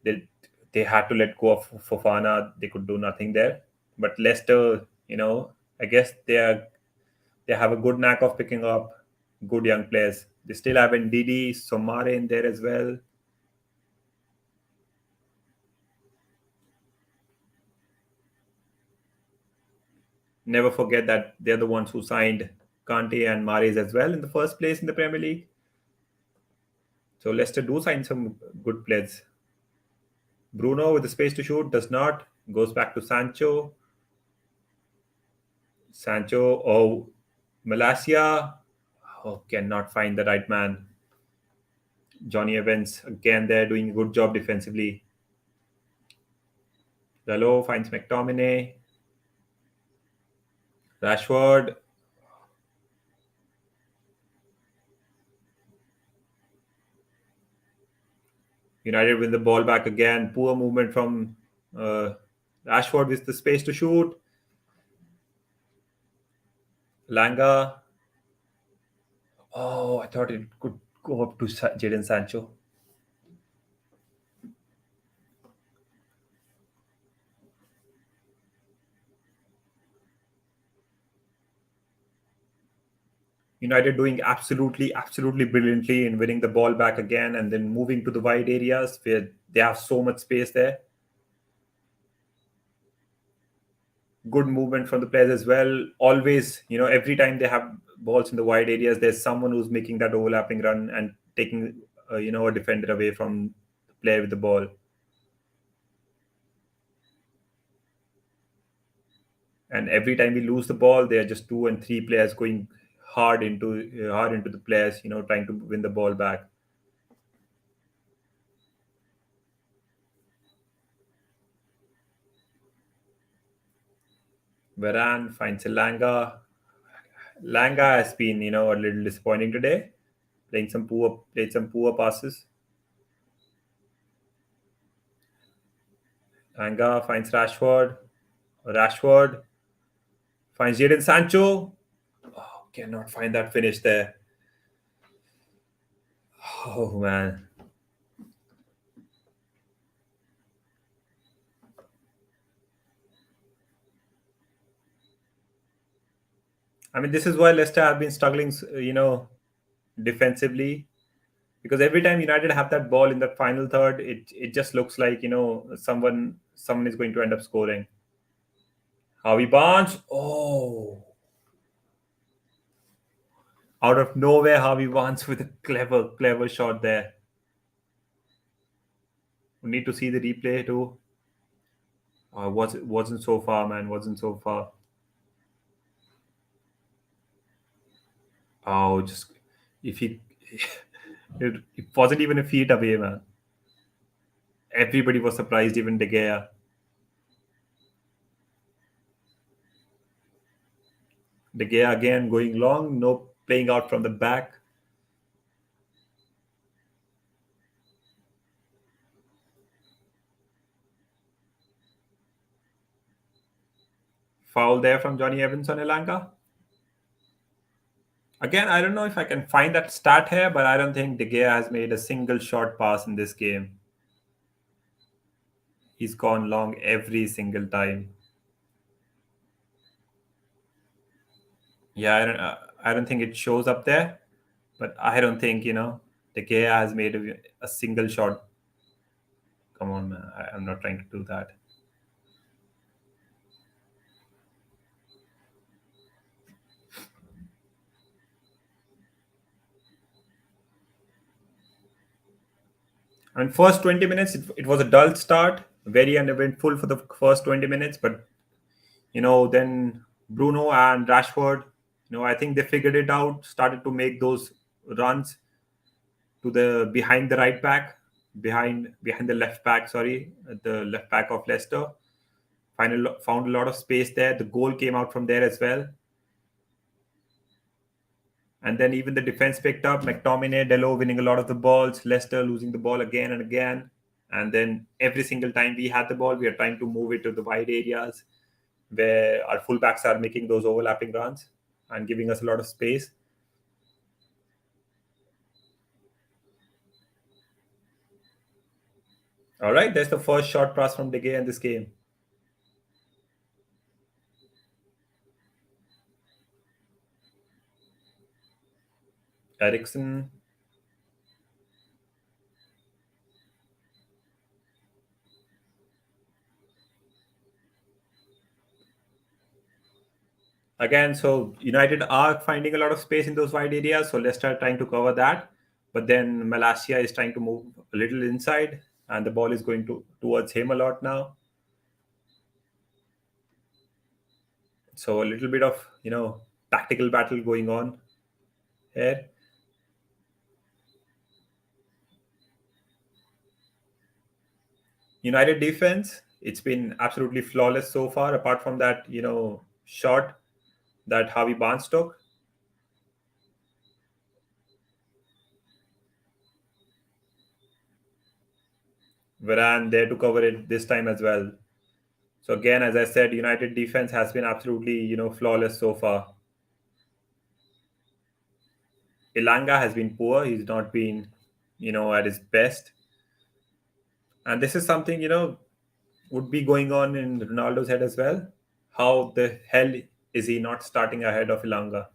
S1: they they had to let go of Fofana. They could do nothing there. But Leicester, I guess they have a good knack of picking up good young players. They still have Ndidi, Somare in there as well. Never forget that they're the ones who signed Kante and Mahrez as well in the first place in the Premier League. So Leicester do sign some good players. Bruno with the space to shoot does not. Goes back to Sancho. Sancho, oh, Malasia. Oh, cannot find the right man. Johnny Evans, again, they're doing a good job defensively. Dalot finds McTominay. Rashford. United win the ball back again. Poor movement from Rashford with the space to shoot. Langa. Oh, I thought it could go up to Jadon Sancho. United doing absolutely brilliantly in winning the ball back again and then moving to the wide areas where they have so much space there. Good movement from the players as well. Always, every time they have balls in the wide areas, there's someone who's making that overlapping run and taking, a defender away from the player with the ball. And every time we lose the ball, there are just two and three players going hard into the players, trying to win the ball back. Varane finds Langa. Langa has been, a little disappointing today, played some poor passes. Langa finds Rashford. Rashford finds Jadon Sancho. Oh, cannot find that finish there. Oh man. I mean, this is why Leicester have been struggling, defensively, because every time United have that ball in that final third, it just looks like someone is going to end up scoring. Harvey Barnes, oh, out of nowhere, Harvey Barnes with a clever shot there. We need to see the replay too. Wasn't so far, man. Wasn't so far. Oh, just if he, it wasn't even a feet away, man. Everybody was surprised, even De Gea. De Gea again going long, no playing out from the back. Foul there from Johnny Evans on Elanga. Again, I don't know if I can find that stat here, but I don't think De Gea has made a single short pass in this game. He's gone long every single time. Yeah, I don't think it shows up there, but I don't think De Gea has made a single shot. Come on, man. I'm not trying to do that. I mean, first 20 minutes, it was a dull start, very uneventful for the first 20 minutes. But, then Bruno and Rashford, I think they figured it out, started to make those runs to the behind the right back, behind the left back, sorry, the left back of Leicester. Found a lot of space there. The goal came out from there as well. And then even the defense picked up. McTominay, Delo winning a lot of the balls. Leicester losing the ball again and again. And then every single time we had the ball, we are trying to move it to the wide areas where our fullbacks are making those overlapping runs and giving us a lot of space. All right, there's the first shot pass from De Gea in this game. Ericsson. Again, so United are finding a lot of space in those wide areas. So Leicester are trying to cover that. But then Malacia is trying to move a little inside, and the ball is going towards him a lot now. So a little bit of tactical battle going on here. United defense, it's been absolutely flawless so far, apart from that shot that Harvey Barnes took. Varane there to cover it this time as well. So again, as I said, United defense has been absolutely flawless so far. Ilanga has been poor. He's not been at his best, and this is something would be going on in Ronaldo's head as well. How the hell is he not starting ahead of Ilanga?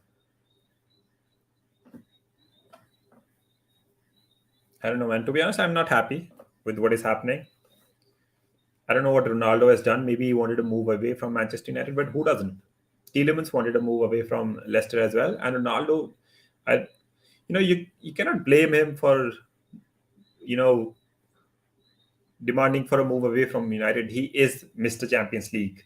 S1: I don't know, man. To be honest, I'm not happy with what is happening. I don't know what Ronaldo has done. Maybe he wanted to move away from Manchester United, but who doesn't? Tielemans wanted to move away from Leicester as well, and Ronaldo, I, you cannot blame him for you know demanding for a move away from United. He is Mr. Champions League.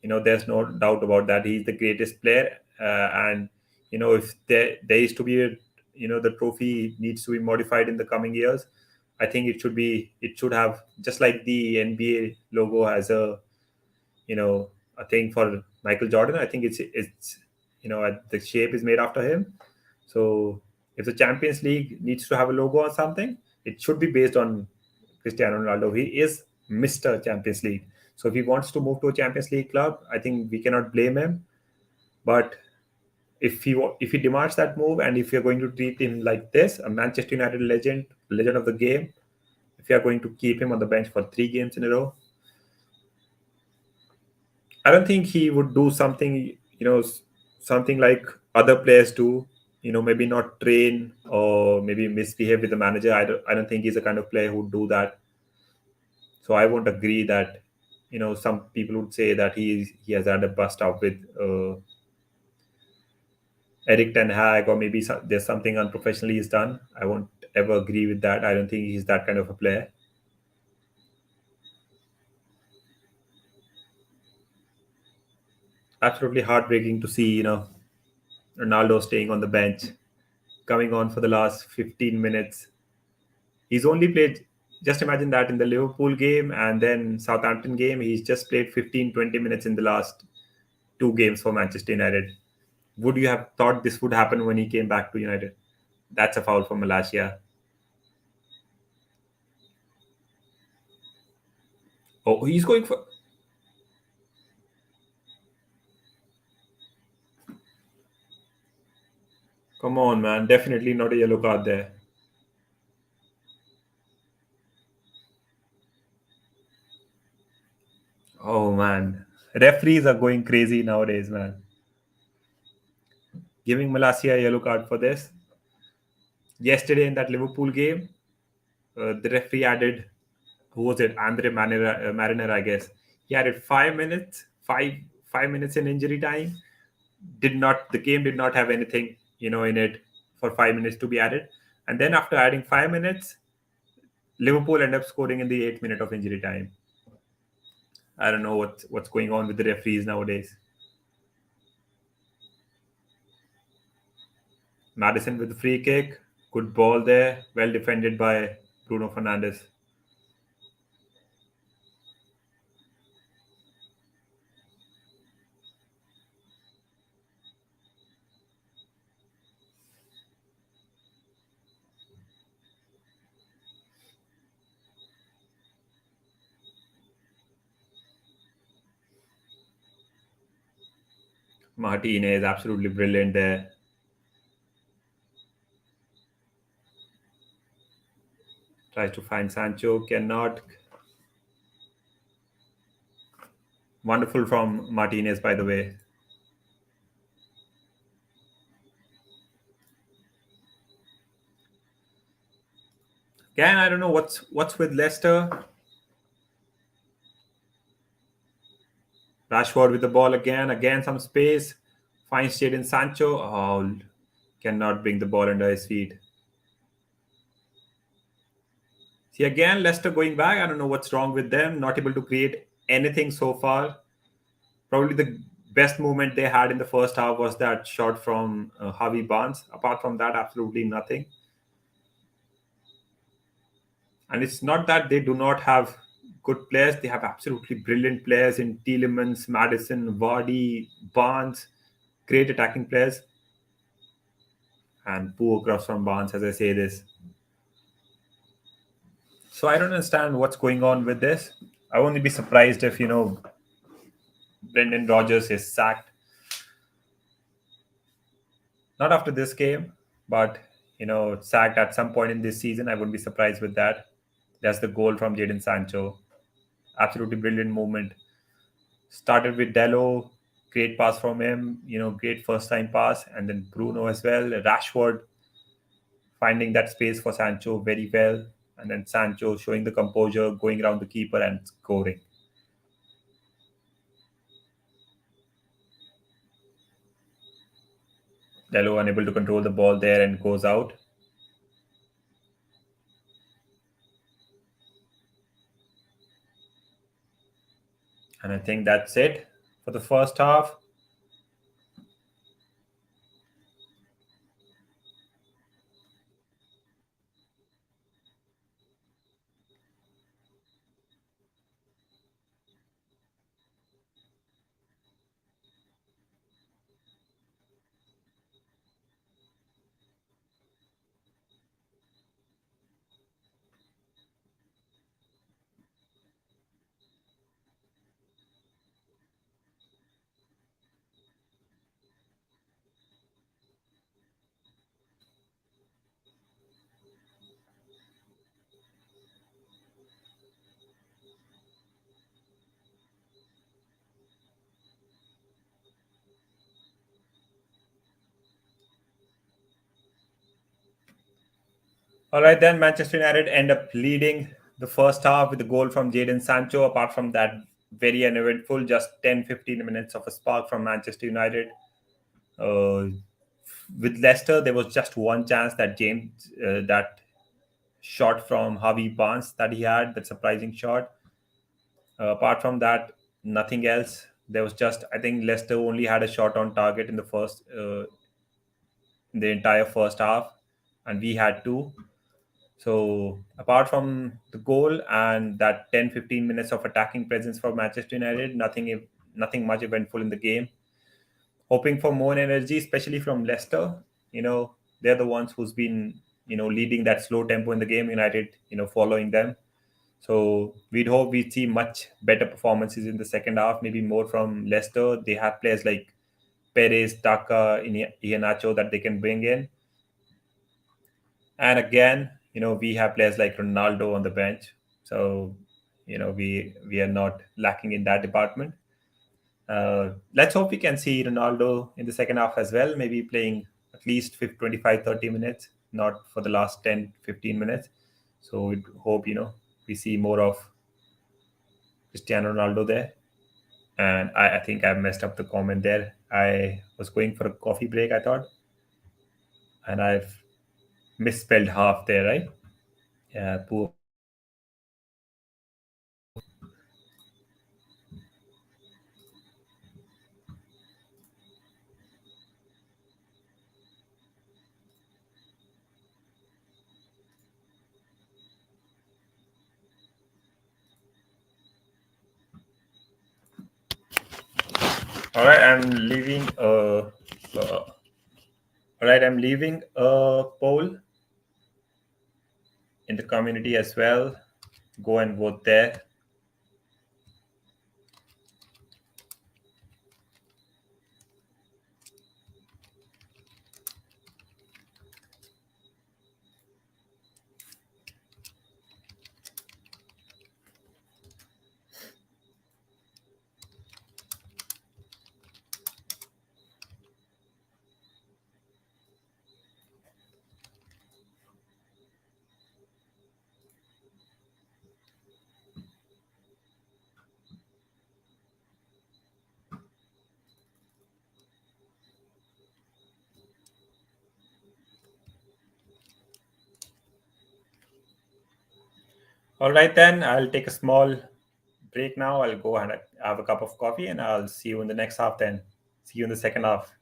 S1: There's no doubt about that. He's the greatest player, and if there is to be the trophy needs to be modified in the coming years. I think it should have, just like the NBA logo has a thing for Michael Jordan. I think it's the shape is made after him. So if the Champions League needs to have a logo or something, it should be based on Cristiano Ronaldo. He is Mr. Champions League. So if he wants to move to a Champions League club, I think we cannot blame him. But if he demands that move, and if you're going to treat him like this, a Manchester United legend of the game, if you are going to keep him on the bench for 3 games in a row, I don't think he would do something like other players do. Maybe not train or maybe misbehave with the manager. I don't think he's the kind of player who would do that. So I won't agree that, some people would say that he has had a bust up with Eric Ten Hag, or maybe there's something unprofessionally he's done. I won't ever agree with that. I don't think he's that kind of a player. Absolutely heartbreaking to see, Ronaldo staying on the bench, coming on for the last 15 minutes. He's only played, just imagine that, in the Liverpool game and then Southampton game, he's just played 15-20 minutes in the last 2 games for Manchester United. Would you have thought this would happen when he came back to United? That's a foul for Malaysia. Oh, he's going for. Come on, man. Definitely not a yellow card there. Oh, man. Referees are going crazy nowadays, man. Giving Malaysia a yellow card for this. Yesterday in that Liverpool game, the referee added, who was it? Andre Mariner, I guess. He added 5 minutes, 5 minutes in injury time. The game did not have anything in it for 5 minutes to be added, and then after adding 5 minutes, Liverpool ended up scoring in the 8 minute of injury time. I don't know what's going on with the referees nowadays. Madison with the free kick, good ball there, well defended by Bruno Fernandes. Martinez absolutely brilliant there. Tries to find Sancho, cannot. Wonderful from Martinez, by the way. Again, I don't know what's with Leicester. Rashford with the ball again some space. Finds Jadon Sancho. Oh, cannot bring the ball under his feet. See, again, Leicester going back. I don't know what's wrong with them. Not able to create anything so far. Probably the best movement they had in the first half was that shot from Harvey Barnes. Apart from that, absolutely nothing. And it's not that they do not have good players. They have absolutely brilliant players in Tielemans, Madison, Vardy, Barnes. Great attacking players. And poor cross from Barnes, as I say this. So I don't understand what's going on with this. I won't be surprised if Brendan Rodgers is sacked. Not after this game, but sacked at some point in this season. I wouldn't be surprised with that. That's the goal from Jadon Sancho. Absolutely brilliant movement. Started with Dello, great pass from him. Great first time pass, and then Bruno as well. Rashford finding that space for Sancho very well, and then Sancho showing the composure, going around the keeper and scoring. Dello unable to control the ball there and goes out. And I think that's it for the first half. All right, then Manchester United end up leading the first half with a goal from Jadon Sancho. Apart from that, very uneventful, just 10-15 minutes of a spark from Manchester United. Uh, with Leicester, there was just one chance that that shot from Harvey Barnes that he had, that surprising shot. Apart from that, nothing else. There was just, I think Leicester only had a shot on target in the entire first half, and we had two. So apart from the goal and that 10-15 minutes of attacking presence for Manchester United, nothing much eventful in the game. Hoping for more energy, especially from Leicester. They're the ones who's been leading that slow tempo in the game. United, following them. So we'd hope we see much better performances in the second half, maybe more from Leicester. They have players like Perez, Taka, Iheanacho that they can bring in. And again, we have players like Ronaldo on the bench. So, we are not lacking in that department. Let's hope we can see Ronaldo in the second half as well, maybe playing at least 25, 30 minutes, not for the last 10, 15 minutes. So we hope, we see more of Cristiano Ronaldo there. And I think I messed up the comment there. I was going for a coffee break, I thought, and I've misspelled half there, right? Yeah, poor. All right, I'm leaving. All right, I'm leaving a poll in the community as well. Go and vote there. All right, then I'll take a small break now. I'll go and have a cup of coffee, and I'll see you in the next half. Then see you in the second half.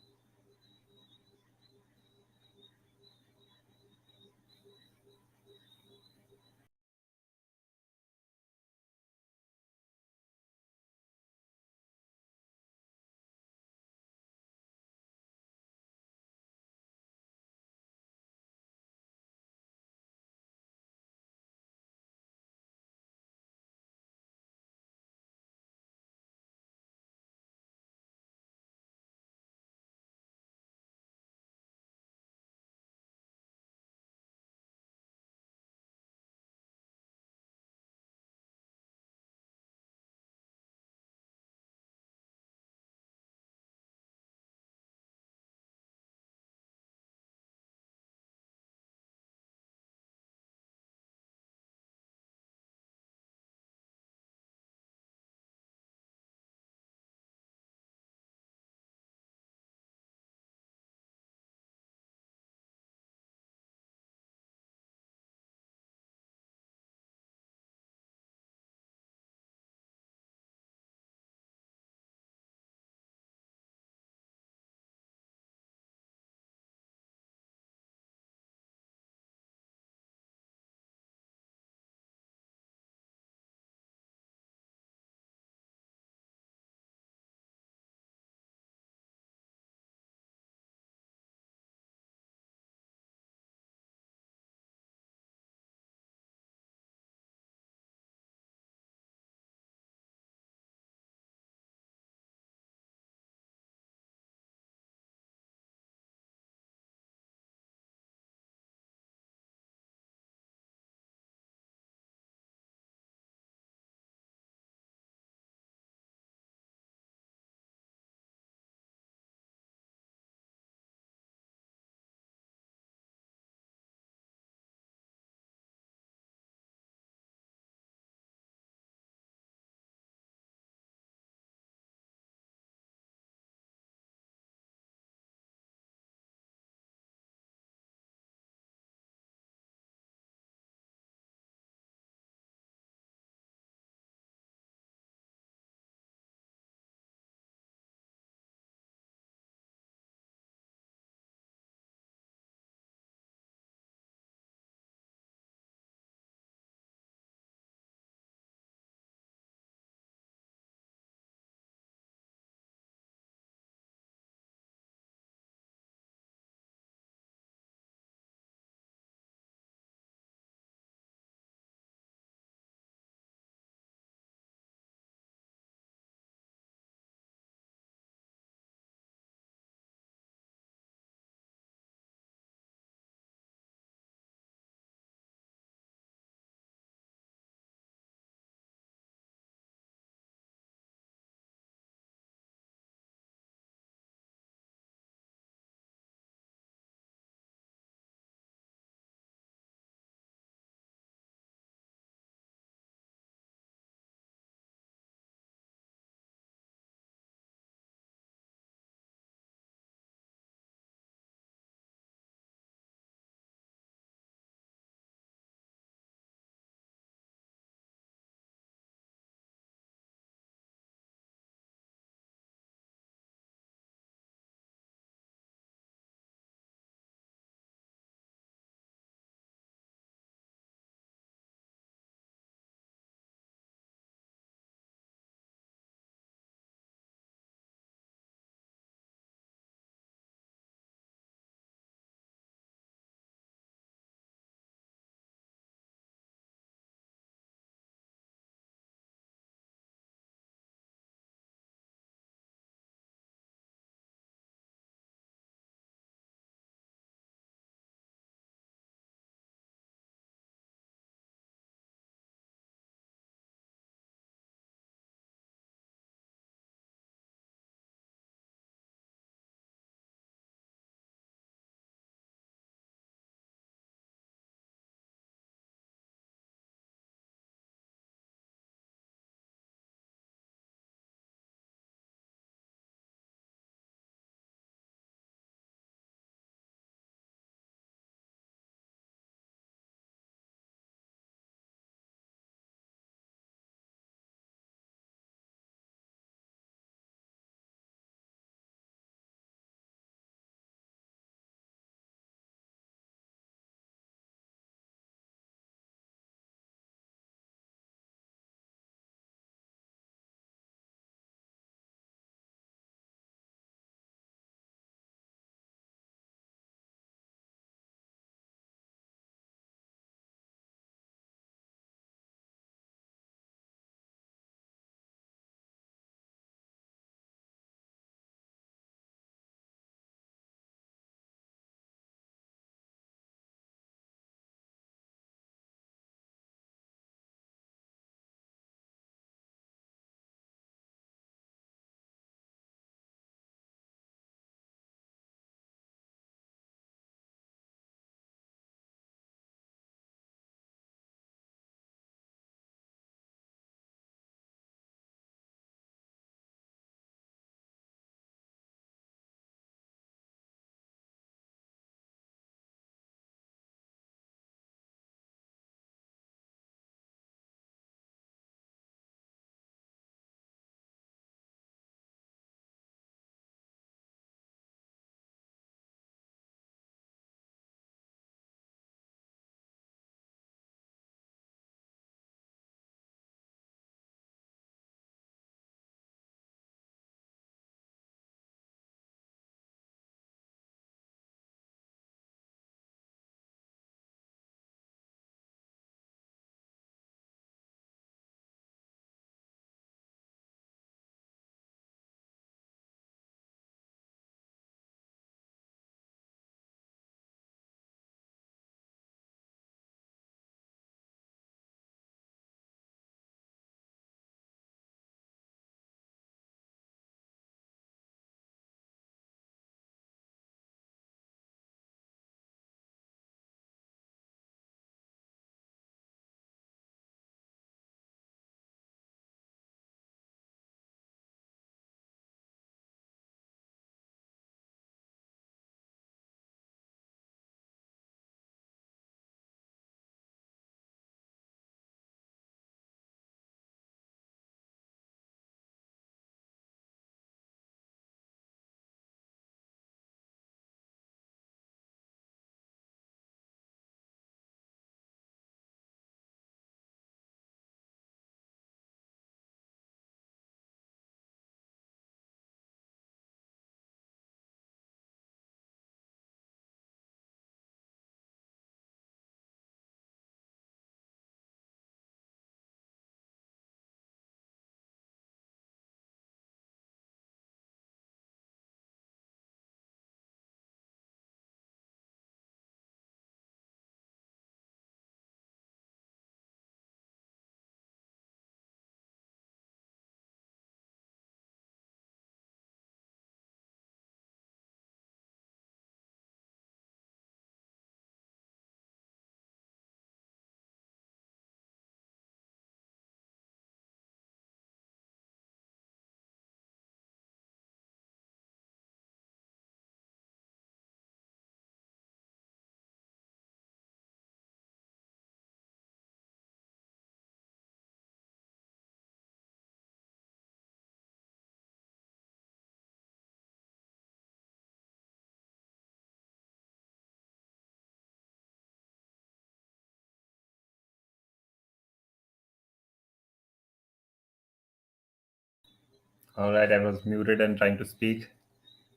S1: All right, I was muted and trying to speak.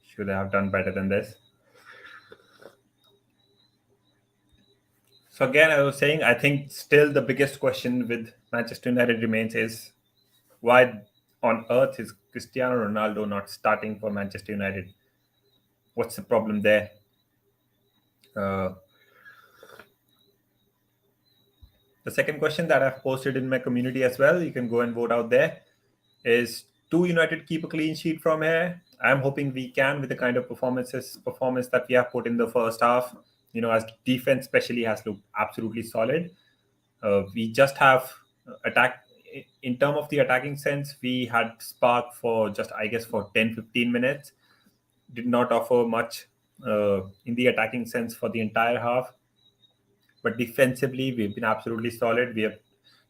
S1: Should I have done better than this? So again, I was saying, I think still the biggest question with Manchester United remains is why on earth is Cristiano Ronaldo not starting for Manchester United? What's the problem there? Uh, the second question that I've posted in my community as well, you can go and vote out there, is do United keep a clean sheet from here? I'm hoping we can with the kind of performance that we have put in the first half. As defense especially has looked absolutely solid. We just have attack in term of the attacking sense. We had spark for just I guess for 10-15 minutes. Did not offer much in the attacking sense for the entire half. But defensively, we've been absolutely solid. We have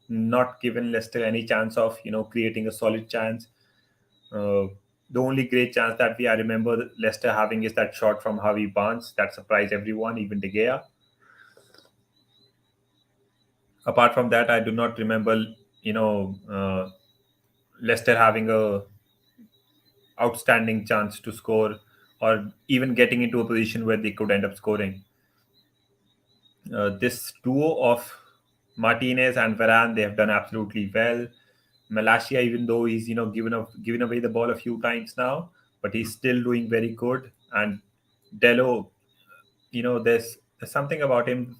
S1: not given Leicester any chance of creating a solid chance. Uh, the only great chance that I remember Leicester having is that shot from Harvey Barnes that surprised everyone, even De Gea. Apart from that, I do not remember, Leicester having a outstanding chance to score or even getting into a position where they could end up scoring. This duo of Martinez and Varane, they have done absolutely well. Malacia, even though he's given away the ball a few times now, but he's still doing very good. And Delo, there's something about him.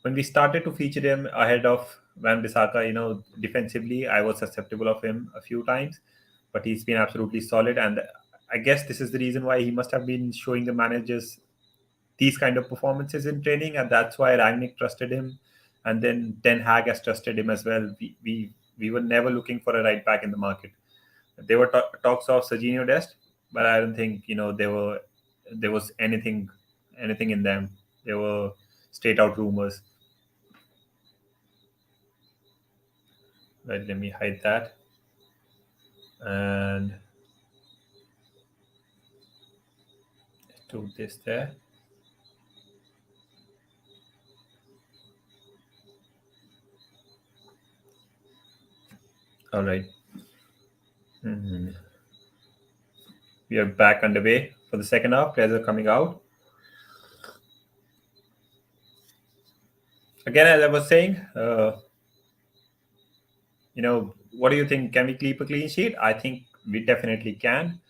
S1: When we started to feature him ahead of Van Bissaka, defensively, I was susceptible of him a few times, but he's been absolutely solid. And I guess this is the reason why he must have been showing the managers these kind of performances in training, and that's why Rangnick trusted him, and then Ten Hag has trusted him as well. We were never looking for a right back in the market. There were talks of Serginho Dest, but I don't think there was anything in them. They were straight out rumors. Right, let me hide that and do this there. All right. Mhm. We are back underway for the second half. Players are coming out. Again, as I was saying, what do you think? Can we keep a clean sheet? I think we definitely can.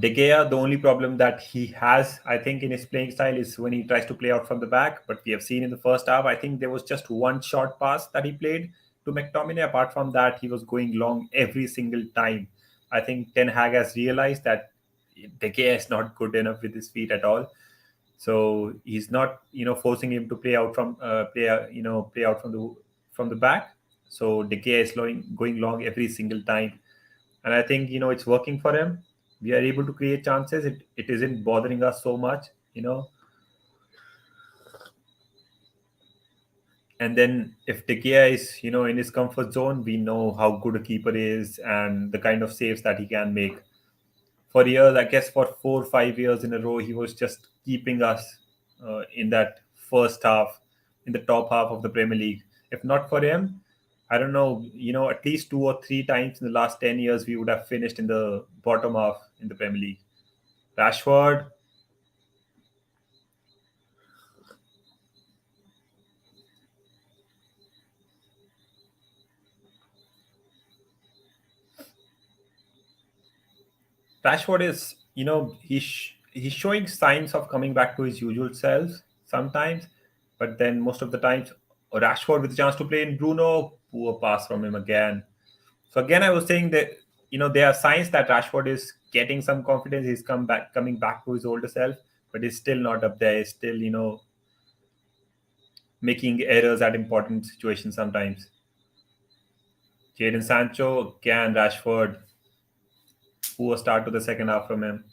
S1: De Gea, the only problem that he has, I think, in his playing style is when he tries to play out from the back. But we have seen in the first half, I think there was just one short pass that he played to McTominay. Apart from that, he was going long every single time. I think Ten Hag has realized that De Gea is not good enough with his feet at all. So he's not, forcing him to play out play out from the back. So De Gea is going long every single time, and I think it's working for him. We are able to create chances. It isn't bothering us so much, And then if De Gea is in his comfort zone, we know how good a keeper is and the kind of saves that he can make. For years, I guess for 4 or 5 years in a row, he was just keeping us in that first half, in the top half of the Premier League. If not for him, I don't know, at least 2 or 3 times in the last 10 years, we would have finished in the bottom half in the Premier League. Rashford, Rashford is, he's showing signs of coming back to his usual self sometimes, but then most of the times, Rashford with a chance to play in Bruno, poor pass from him again. So again, I was saying that there are signs that Rashford is getting some confidence. He's coming back to his older self, but he's still not up there. He's still making errors at important situations sometimes. Jadon Sancho, again Rashford, poor start to the second half from him.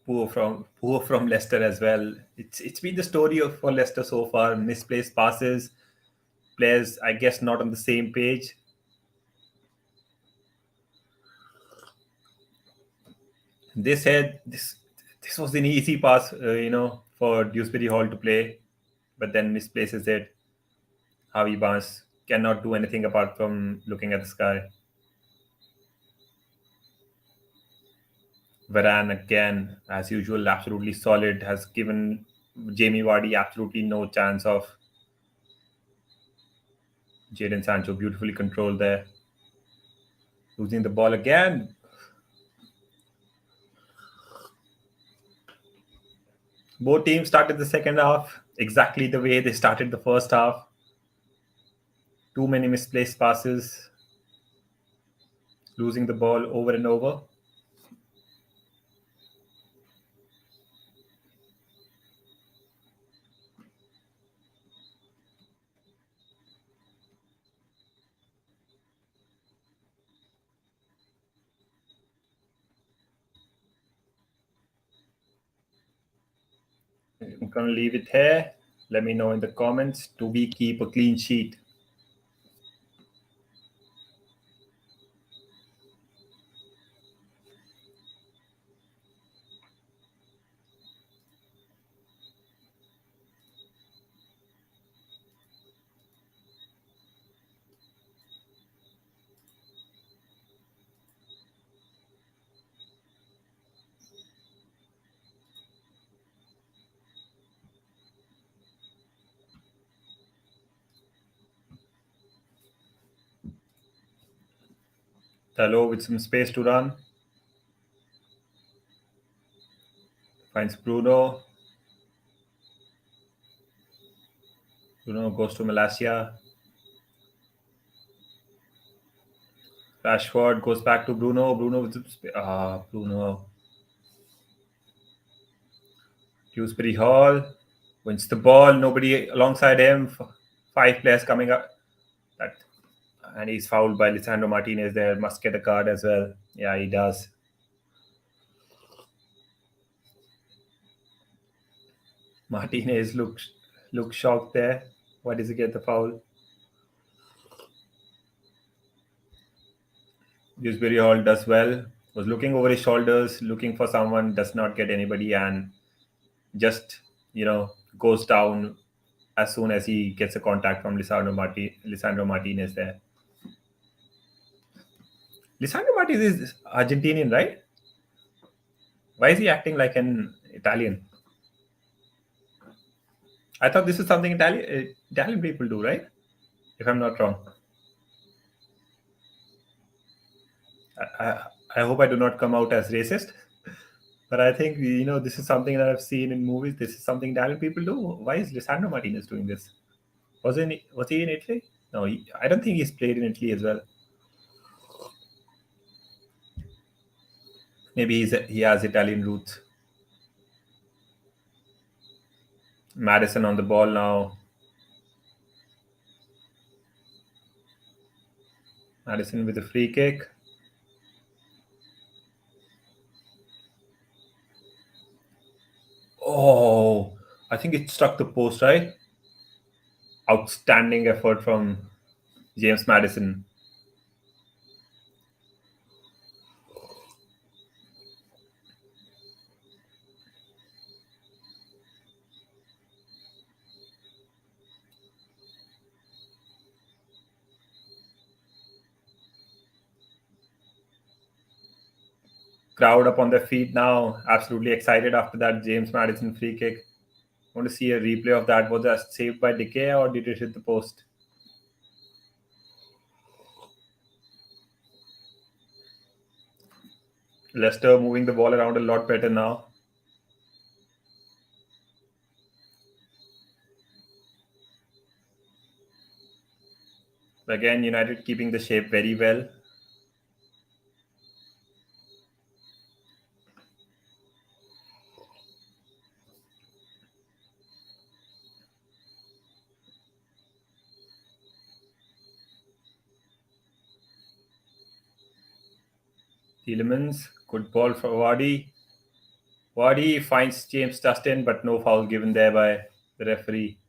S1: Poor from Leicester as well. It's been the story of for Leicester so far. Misplaced passes, players I guess not on the same page. This was an easy pass, for Dewsbury Hall to play. but then misplaces it. Javi Barnes cannot do anything apart from looking at the sky. Varane again, as usual, absolutely solid, has given Jamie Vardy absolutely no chance of. Jadon Sancho beautifully controlled there. Losing the ball again. Both teams started the second half exactly the way they started the first half. Too many misplaced passes, losing the ball over and over. I'm going to leave it here. Let me know in the comments. Do we keep a clean sheet? Talo with some space to run. Finds Bruno. Bruno goes to Malasia. Rashford goes back to Bruno. Bruno with some Bruno. Dewsbury Hall wins the ball. Nobody alongside him. Five players coming up. That and he's fouled by Lisandro Martinez there. Must get a card as well. Yeah, he does. Martinez looks shocked there. Why does he get the foul? Dewsbury Hall does well. Was looking over his shoulders, looking for someone, does not get anybody, and just goes down as soon as he gets a contact from Lisandro Martinez there. Lisandro Martinez is Argentinian, right? Why is he acting like an Italian? I thought this is something Italian people do, right? If I'm not wrong. I, I hope I do not come out as racist, but I think this is something that I've seen in movies. This is something Italian people do. Why is Lisandro Martinez doing this? Was he in Italy? No, I don't think he's played in Italy as well. Maybe he has Italian roots. Madison on the ball now. Madison with a free kick. Oh, I think it struck the post, right? Outstanding effort from James Madison. Crowd up on their feet now, absolutely excited after that James Madison free kick. I want to see a replay of that. Was that saved by Decay or did it hit the post? Leicester moving the ball around a lot better now. Again, United keeping the shape very well. Tielemans, good ball for Vardy. Vardy finds James Justin, but no foul given there by the referee.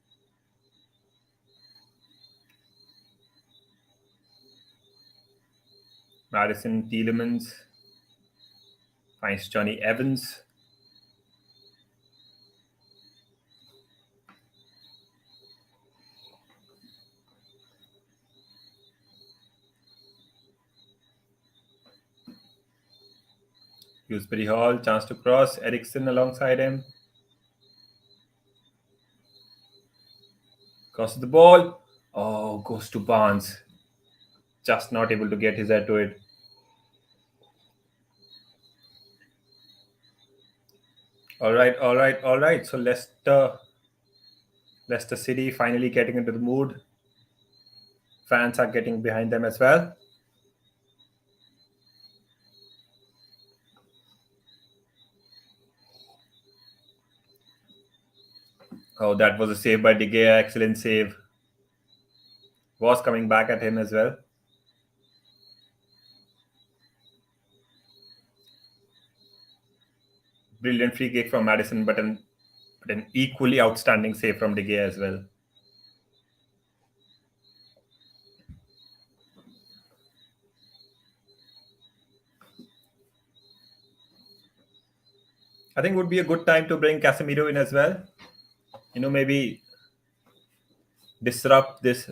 S1: Madison Tielemans finds Johnny Evans. Dewsbury Hall, chance to cross. Ericsson alongside him. Crosses the ball. Oh, goes to Barnes. Just not able to get his head to it. All right, all right, all right. So Leicester City finally getting into the mood. Fans are getting behind them as well. Oh, that was a save by De Gea. Excellent save. Was coming back at him as well. Brilliant free kick from Madison, but an equally outstanding save from De Gea as well. I think would be a good time to bring Casemiro in as well. Maybe disrupt this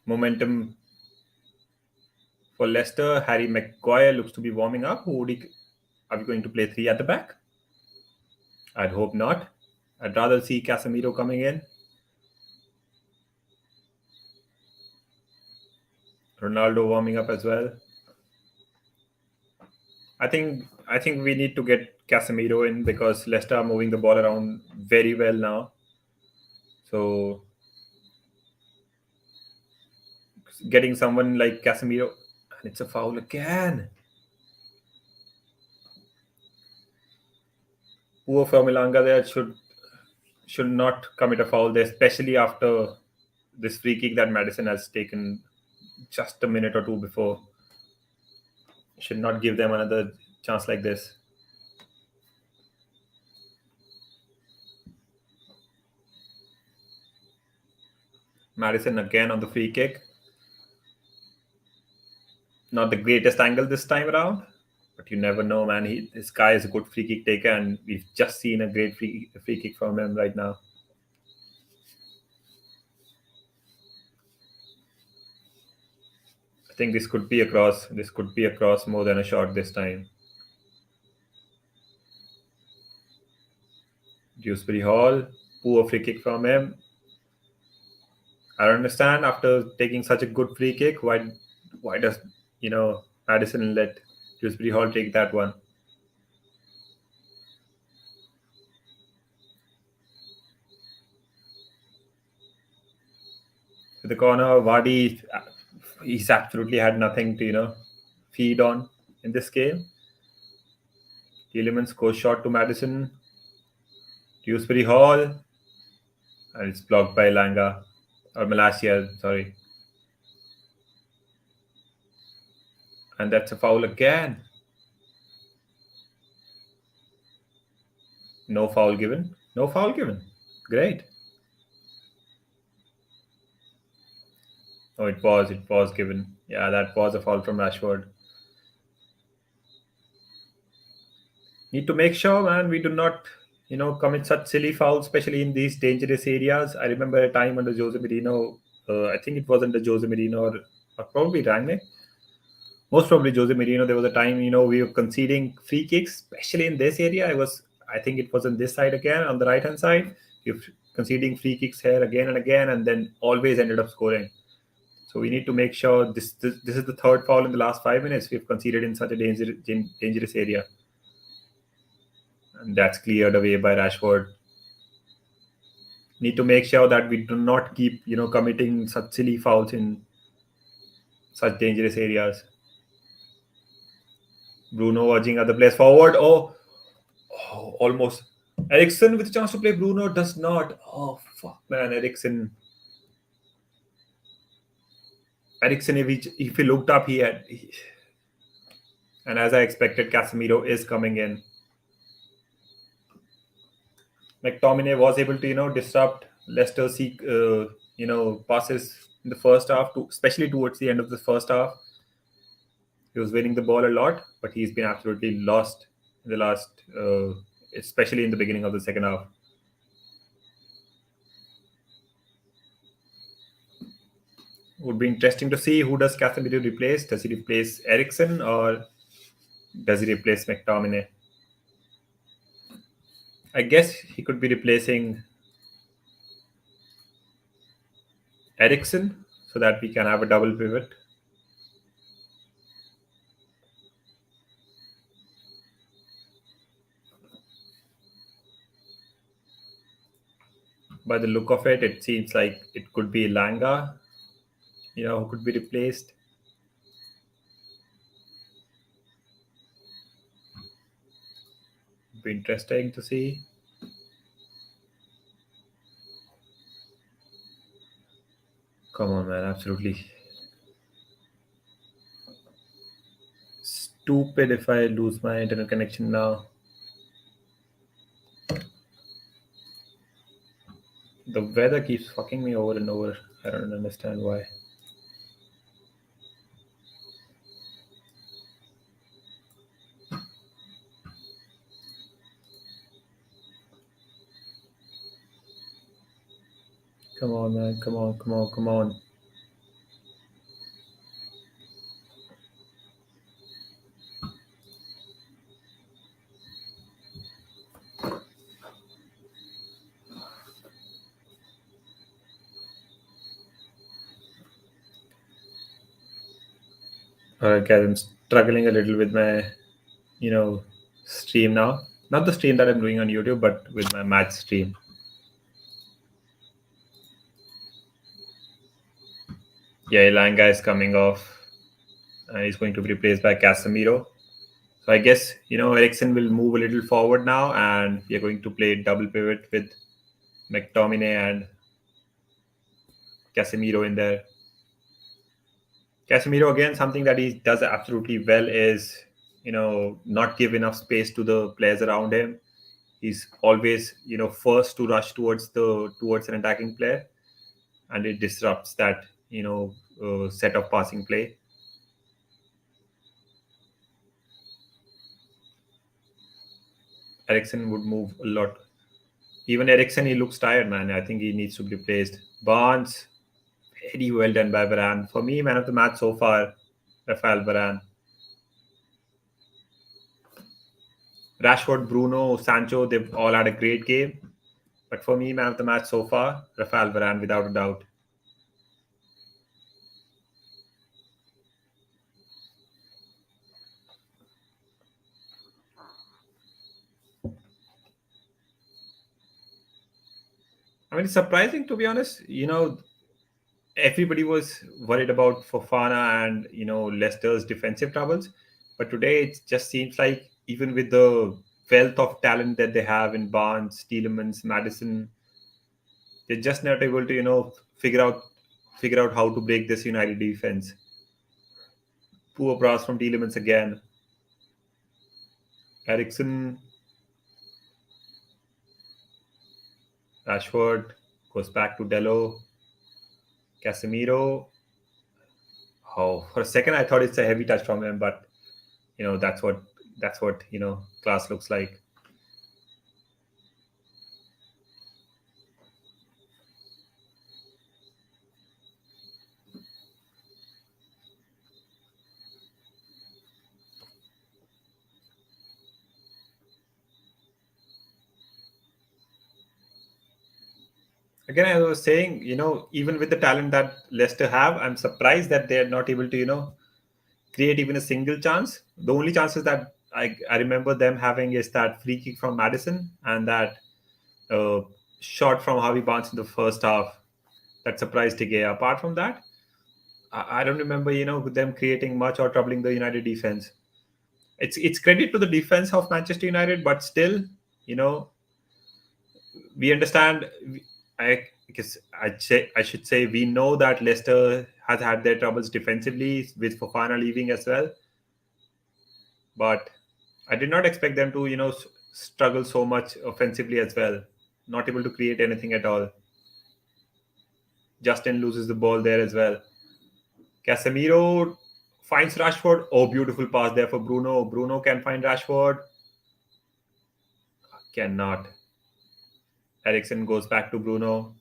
S1: momentum for Leicester. Harry Maguire looks to be warming up. Are we going to play three at the back? I'd hope not. I'd rather see Casemiro coming in. Ronaldo warming up as well. I think we need to get Casemiro in because Leicester are moving the ball around very well now. So getting someone like Casemiro, and it's a foul again. Poor Formulanga there should not commit a foul there, especially after this free kick that Madison has taken just a minute or two before. Should not give them another chance like this. Madison again on the free kick. Not the greatest angle this time around, but you never know, man. This guy is a good free kick taker, and we've just seen a great free kick from him right now. I think this could be a cross. This could be a cross more than a shot this time. Dewsbury Hall, poor free kick from him. I don't understand after taking such a good free kick, why does Madison let Dewsbury Hall take that one? To the corner, Vardy, he's absolutely had nothing to feed on in this game. Tielemans goes short to Madison. Dewsbury Hall, and it's blocked by Langa or Malasia, sorry. And that's a foul again. No foul given. No foul given. Great. Oh, it was given. Yeah, that was a foul from Rashford. Need to make sure, man, we do not, commit such silly fouls, especially in these dangerous areas. I remember a time under Jose Mourinho. I think it was under Jose Mourinho or probably Rangnick. Most probably Jose Mourinho. There was a time, we were conceding free kicks, especially in this area. I think it was on this side again, on the right hand side. You're conceding free kicks here again and again, and then always ended up scoring. So we need to make sure this is the third foul in the last 5 minutes we've conceded in such a dangerous area. And that's cleared away by Rashford. Need to make sure that we do not keep, committing such silly fouls in such dangerous areas. Bruno urging other players forward. Oh, almost. Ericsson with a chance to play. Bruno does not. Oh, fuck, man. Ericsson, if he looked up, and as I expected, Casemiro is coming in. McTominay was able to, disrupt Leicester passes in the first half, especially towards the end of the first half. He was winning the ball a lot, but he's been absolutely lost in the last, especially in the beginning of the second half. Would be interesting to see who does Casemiro replace. Does he replace Ericsson or does he replace McTominay? I guess he could be replacing Ericsson so that we can have a double pivot. By the look of it, it seems like it could be Langa, who could be replaced. Be interesting to see. Come on, man, absolutely stupid if I lose my internet connection now. The weather keeps fucking me over and over. I don't understand why. Come on, man. Come on, come on, come on. Alright, guys, I'm struggling a little with my, stream now. Not the stream that I'm doing on YouTube, but with my match stream. Yeah, Elanga is coming off and he's going to be replaced by Casemiro. So I guess, Ericsson will move a little forward now and we are going to play double pivot with McTominay and Casemiro in there. Casemiro, again, something that he does absolutely well is, not give enough space to the players around him. He's always, first to rush towards an attacking player, and it disrupts that, set of passing play. Ericsson would move a lot. Even Ericsson, he looks tired, man. I think he needs to be replaced. Barnes, very well done by Varane. For me, man of the match so far, Rafael Varane. Rashford, Bruno, Sancho, they've all had a great game. But for me, man of the match so far, Rafael Varane, without a doubt. I mean, it's surprising to be honest. Everybody was worried about Fofana and Leicester's defensive troubles, but today it just seems like even with the wealth of talent that they have in Barnes, Tielemans, Madison, they're just not able to figure out figure out how to break this United defense. Poor pass from Tielemans again. Ericsson, Rashford goes back to Dello, Casemiro. Oh, for a second I thought it's a heavy touch from him, but that's what class looks like. Again, I was saying, even with the talent that Leicester have, I'm surprised that they're not able to, create even a single chance. The only chances that I remember them having is that free kick from Madison and that uh, shot from Harvey Barnes in the first half that surprised De Gea. Apart from that, I don't remember, them creating much or troubling the United defense. It's credit to the defense of Manchester United, but still, you know, we understand. I guess I should say we know that Leicester has had their troubles defensively with Fofana leaving as well, but I did not expect them to struggle so much offensively as well. Not able to create anything at all. Justin loses the ball there as well. Casemiro finds Rashford. Oh, beautiful pass there for Bruno. Bruno can find Rashford. Cannot. Ericsson goes back to Bruno.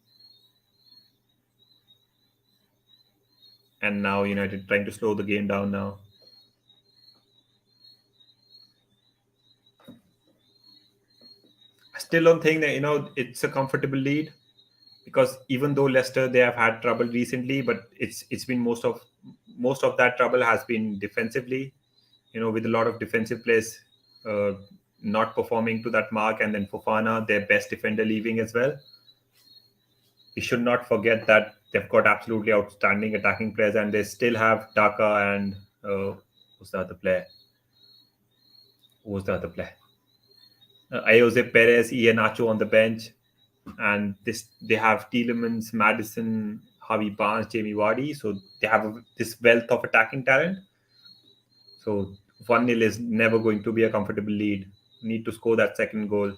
S1: and now United trying to slow the game down now. I still don't think that it's a comfortable lead, because even though Leicester, they have had trouble recently, but it's been most of that trouble has been defensively. With a lot of defensive players uh, not performing to that mark, and then Fofana, their best defender, leaving as well. We should not forget that they've got absolutely outstanding attacking players, and they still have Daka and who's the other player? Who was the other player? Jose Perez, Iheanacho on the bench, and this they have Tielemans, Madison, Harvey Barnes, Jamie Vardy. So they have this wealth of attacking talent. So 1-0 is never going to be a comfortable lead. Need to score that second goal.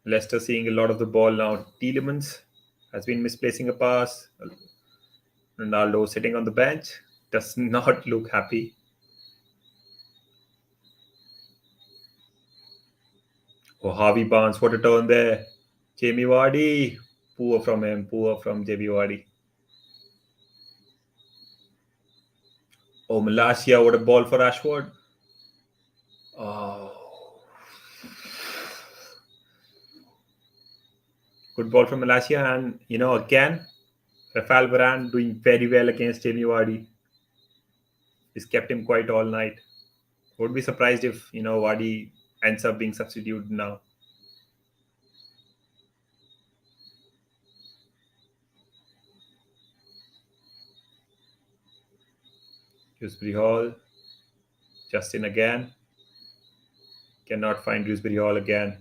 S1: Leicester seeing a lot of the ball now. Tielemans has been misplacing a pass. Ronaldo sitting on the bench does not look happy. Oh, Harvey Barnes, what a turn there. Jamie Vardy, poor from him, poor from Jamie Vardy. Oh, Malasia, what a ball for Rashford. Oh, good ball from Malasia, and again, Rafael Varane doing very well against Jamie Vardy. He's kept him quiet all night. Would be surprised if Vardy ends up being substituted now. Dewsbury Hall, Justin again. Cannot find Dewsbury Hall again.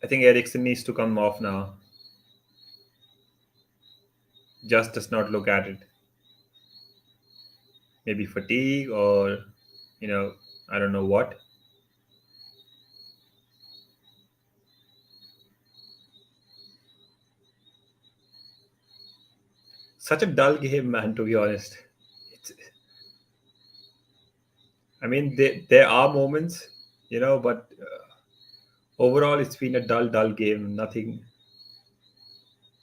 S1: I think Ericsson needs to come off now. Just does not look at it. Maybe fatigue, or I don't know what. Such a dull game, man. To be honest, it's, I mean, there are moments, but overall, it's been a dull game. Nothing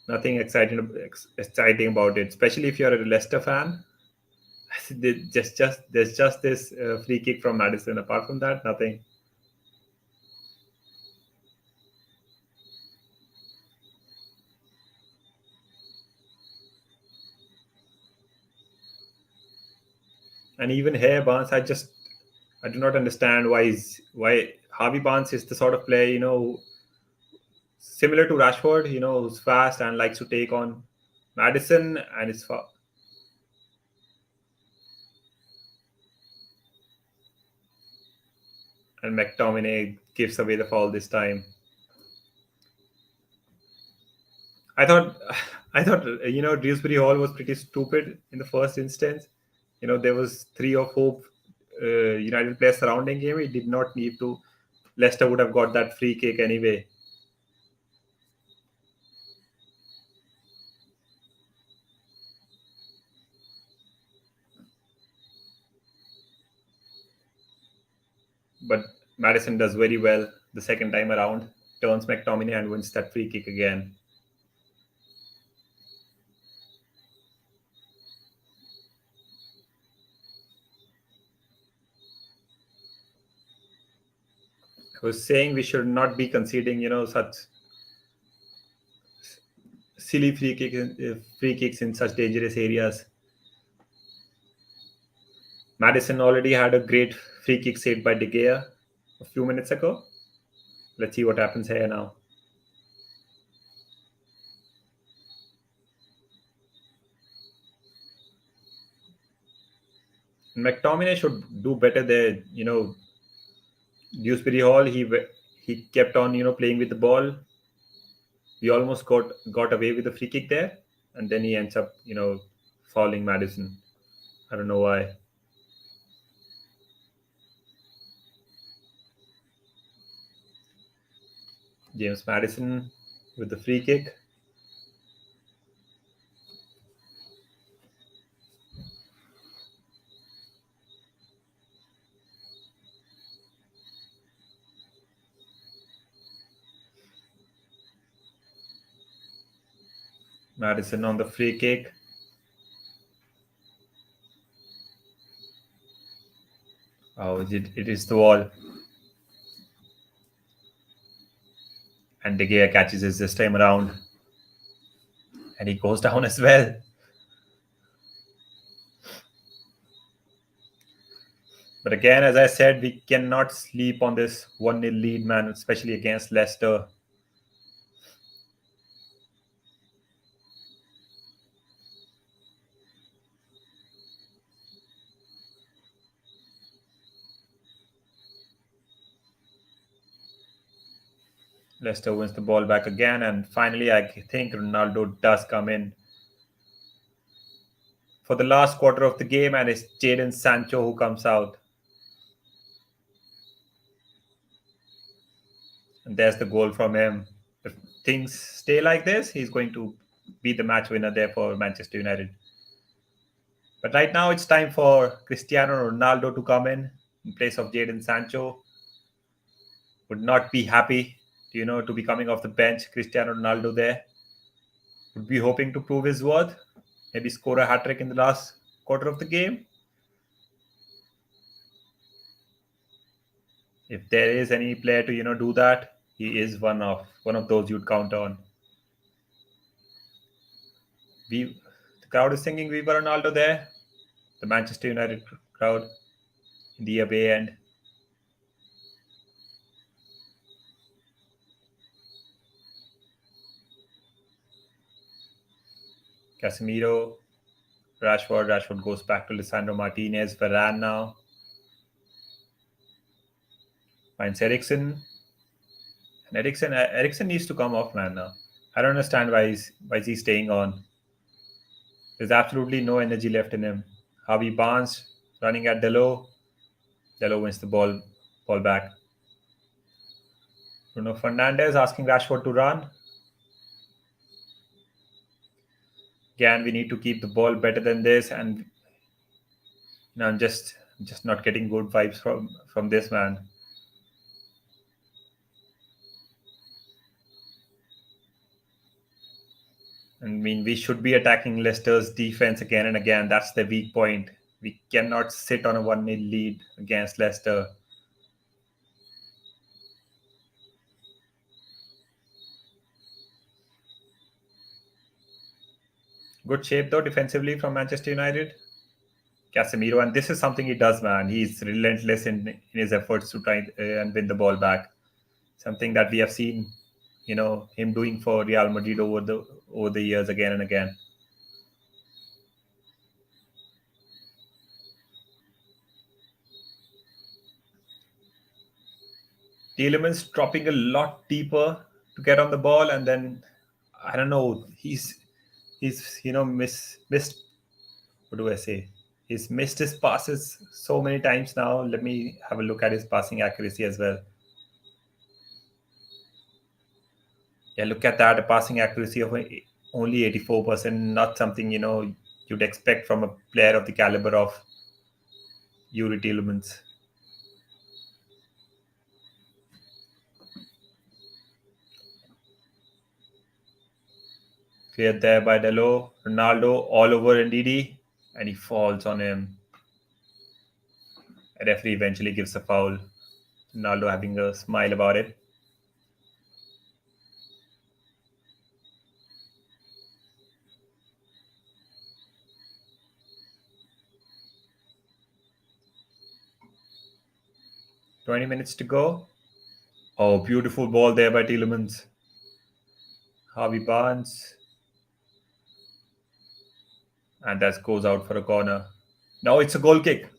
S1: exciting about it. Especially if you're a Leicester fan. There's just this free kick from Madison. Apart from that, nothing. And even here, Barnes, I do not understand why Harvey Barnes is the sort of player, similar to Rashford, who's fast and likes to take on Madison, and and McTominay gives away the foul this time. I thought I thought Dewsbury Hall was pretty stupid in the first instance. There was 3 or 4 United players surrounding him. He did not need to. Leicester would have got that free kick anyway. But Madison does very well the second time around, turns McTominay and wins that free kick again. I was saying we should not be conceding, such silly free kicks in such dangerous areas. Madison already had a great free kick saved by De Gea a few minutes ago. Let's see what happens here now. McTominay should do better there. Dewsbury Hall, he kept on playing with the ball. We almost got away with the free kick there, and then he ends up fouling Madison. I don't know why. James Madison with the free kick. Madison on the free kick. Oh, it is the wall. And De Gea catches it this time around. And he goes down as well. But again, as I said, we cannot sleep on this 1-0 lead, man, especially against Leicester. Leicester wins the ball back again, and finally, I think Ronaldo does come in for the last quarter of the game, and it's Jadon Sancho who comes out. And there's the goal from him. If things stay like this, he's going to be the match winner there for Manchester United. But right now, it's time for Cristiano Ronaldo to come in place of Jadon Sancho. Would not be happy, to be coming off the bench. Cristiano Ronaldo there would be hoping to prove his worth, maybe score a hat trick in the last quarter of the game. If there is any player to do that, he is one of those you'd count on. The crowd is singing "Viva Ronaldo" there. The Manchester United crowd in the away end. Casemiro, Rashford. Rashford goes back to Lisandro Martinez. Varane now finds Eriksen. And Eriksen needs to come off, man. Now I don't understand why is he staying on. There's absolutely no energy left in him. Harvey Barnes running at Delo. Delo wins the ball back. Bruno Fernandes asking Rashford to run. Again, we need to keep the ball better than this, and I'm just not getting good vibes from this man. I mean, we should be attacking Leicester's defense again and again. That's the weak point. We cannot sit on a 1-0 lead against Leicester. Good shape though defensively from Manchester United. Casemiro, and this is something he does, man. He's relentless in his efforts to try and win the ball back. Something that we have seen, him doing for Real Madrid over the years again and again. Tielemans dropping a lot deeper to get on the ball, and then I don't know. He's missed. What do I say? He's missed his passes so many times now. Let me have a look at his passing accuracy as well. Yeah, look at that. A passing accuracy of only 84%. Not something you'd expect from a player of the caliber of Yuri Tielemans. Cleared there by Delo. Ronaldo all over Ndidi, and he falls on him. A referee eventually gives a foul. Ronaldo having a smile about it. "20 minutes to go." Oh, beautiful ball there by Tielemans. Harvey Barnes. And that goes out for a corner. Now it's a goal kick.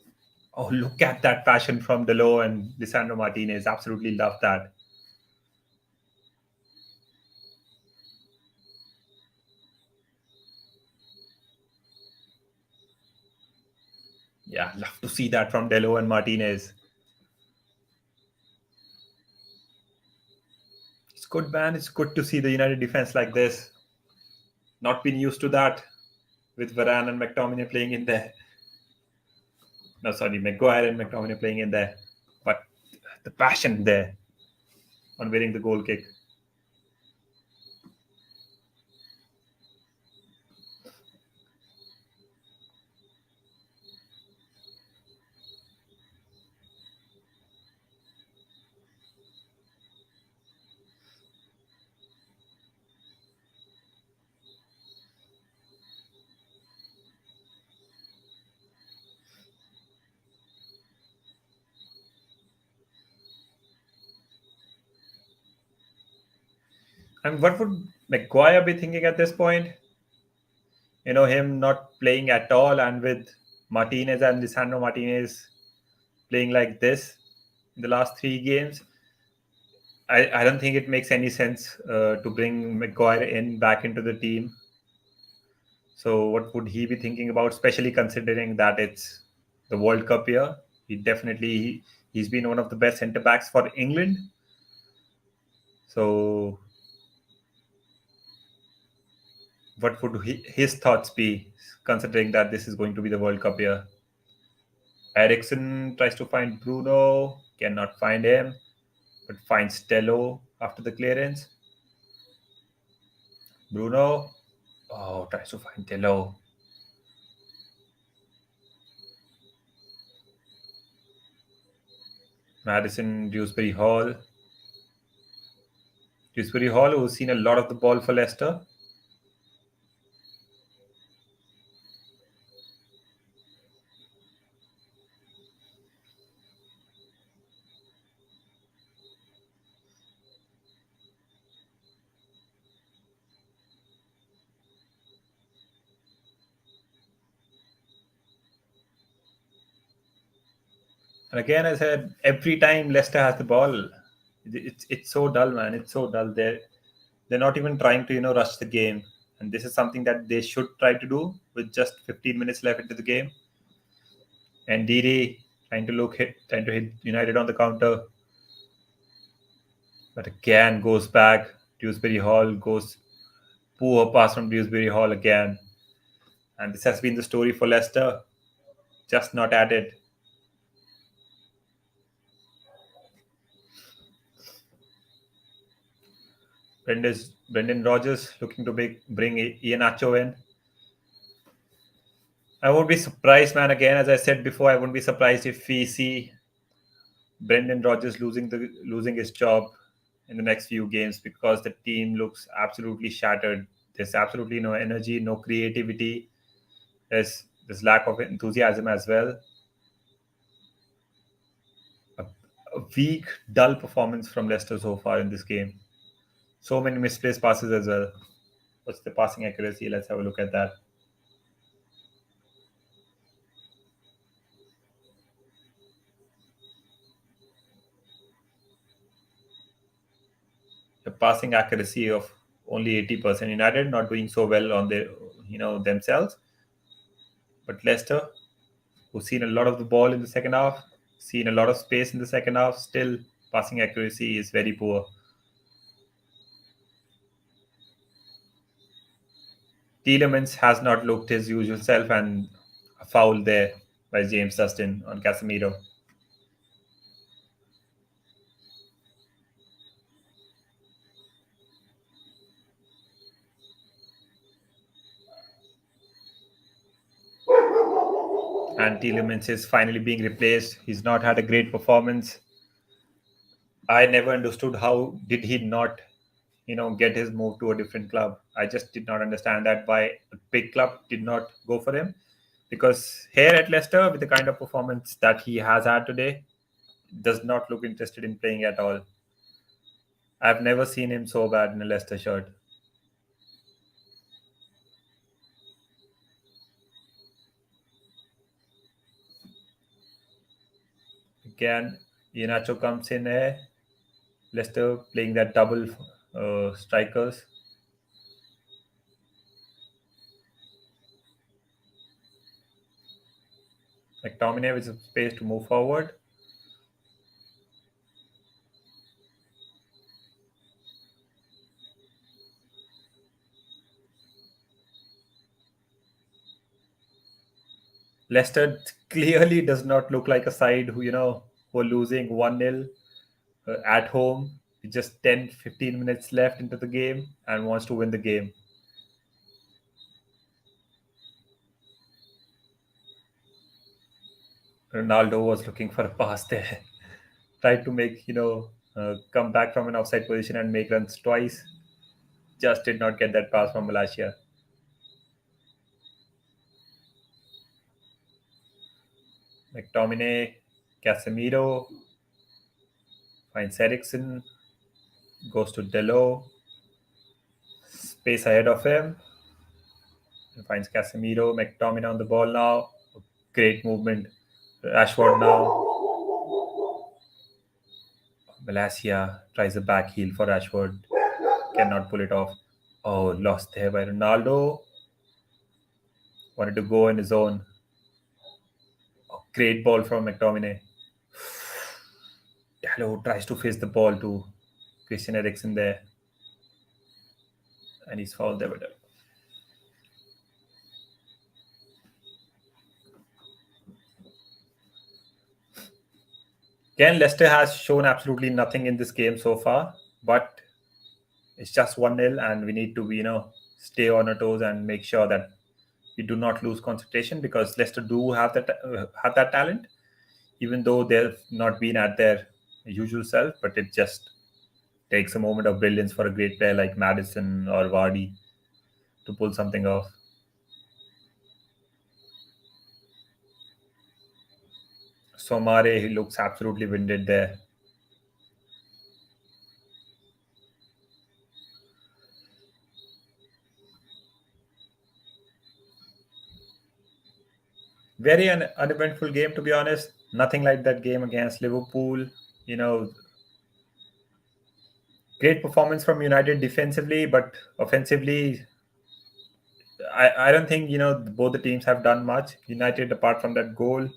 S1: Oh, look at that passion from Delo and Lisandro Martinez. Absolutely love that. Yeah, love to see that from Delo and Martinez. It's good, man. It's good to see the United defense like this. Not been used to that with Varane and McTominay playing in there. No, sorry, Maguire and McTominay playing in there. But the passion there on winning the goal kick. And what would Maguire be thinking at this point? Him not playing at all, and with Martinez and Lisandro Martinez playing like this in the last three games. I don't think it makes any sense to bring Maguire in back into the team. So what would he be thinking about, especially considering that it's the World Cup year? He's been one of the best centre backs for England. So what would his thoughts be, considering that this is going to be the World Cup year? Ericsson tries to find Bruno, cannot find him, but finds Tello after the clearance. Bruno, oh, tries to find Tello. Madison, Dewsbury Hall. Dewsbury Hall, who's seen a lot of the ball for Leicester. And again, I said, every time Leicester has the ball, it's so dull, man. It's so dull. They're not even trying to rush the game, and this is something that they should try to do with just 15 minutes left into the game. And Didi trying to hit United on the counter, but again goes back. Dewsbury Hall goes poor pass from Dewsbury Hall again, and this has been the story for Leicester. Just not added. Brendan Rodgers looking to bring Ian Acho in. I won't be surprised, man. Again, as I said before, I won't be surprised if we see Brendan Rodgers losing his job in the next few games, because the team looks absolutely shattered. There's absolutely no energy, no creativity. There's lack of enthusiasm as well. A weak, dull performance from Leicester so far in this game. So many misplaced passes as well. What's the passing accuracy? Let's have a look at that. The passing accuracy of only 80%. United not doing so well on their themselves, but Leicester, who've seen a lot of the ball in the second half, seen a lot of space in the second half, still passing accuracy is very poor. Tielemans has not looked his usual self, and a foul there by James Dustin on Casemiro. And Tielemans is finally being replaced. He's not had a great performance. I never understood how did he not, get his move to a different club. I just did not understand that why a big club did not go for him. Because here at Leicester, with the kind of performance that he has had today, does not look interested in playing at all. I've never seen him so bad in a Leicester shirt. Again, Iheanacho comes in here. Leicester playing that double strikers. McTominay with some space to move forward. Leicester clearly does not look like a side who are losing 1-0 at home with just 10-15 minutes left into the game and wants to win the game. Ronaldo was looking for a pass there. Tried to make, come back from an offside position and make runs twice. Just did not get that pass from Malaysia. McTominay, Casemiro, finds Ericsson, goes to Delo. Space ahead of him. He finds Casemiro. McTominay on the ball now. Great movement. Rashford now. Malacia tries a back heel for Rashford. Cannot pull it off. Oh, lost there by Ronaldo. Wanted to go in his own. Oh, great ball from McTominay. Dallo tries to face the ball to Christian Eriksen there. And he's fouled there. But again, Leicester has shown absolutely nothing in this game so far. But it's just 1-0, and we need to, stay on our toes and make sure that we do not lose concentration, because Leicester do have that talent, even though they've not been at their usual self. But it just takes a moment of brilliance for a great player like Madison or Vardy to pull something off. Somare, he looks absolutely winded there. Very uneventful game, to be honest. Nothing like that game against Liverpool. You know, great performance from United defensively, but offensively, I don't think, both the teams have done much. United, apart from that goal,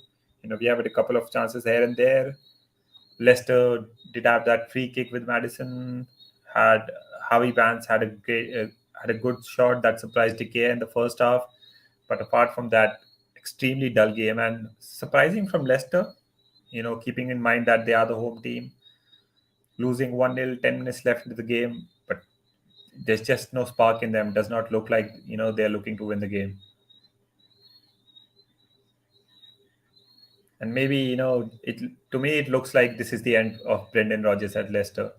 S1: we have had a couple of chances here and there. Leicester did have that free kick with Madison. Had Harvey Vance had a good shot that surprised Decay in the first half. But apart from that, extremely dull game, and surprising from Leicester. Keeping in mind that they are the home team, losing 1-0, 10 minutes left into the game, but there's just no spark in them. Does not look like they're looking to win the game. And maybe it to me it looks like this is the end of Brendan Rodgers at Leicester.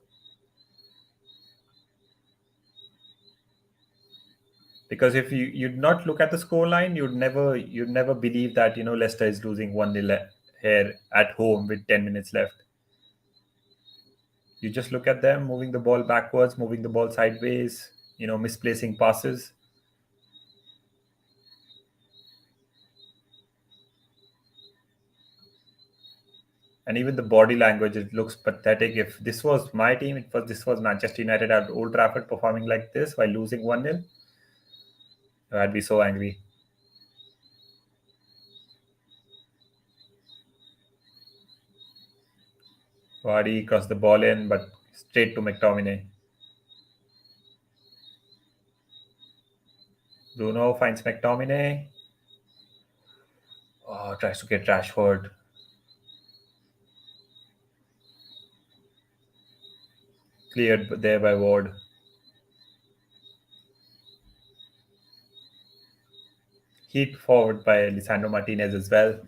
S1: Because if you'd not look at the scoreline, you'd never believe that Leicester is losing 1-0 here at home with 10 minutes left. You just look at them moving the ball backwards, moving the ball sideways, misplacing passes. And even the body language, it looks pathetic. If this was my team, this was Manchester United at Old Trafford performing like this while losing 1-0, I'd be so angry. Vardy crossed the ball in, but straight to McTominay. Bruno finds McTominay. Oh, tries to get Rashford. Cleared there by Ward. Heat forward by Lisandro Martinez as well.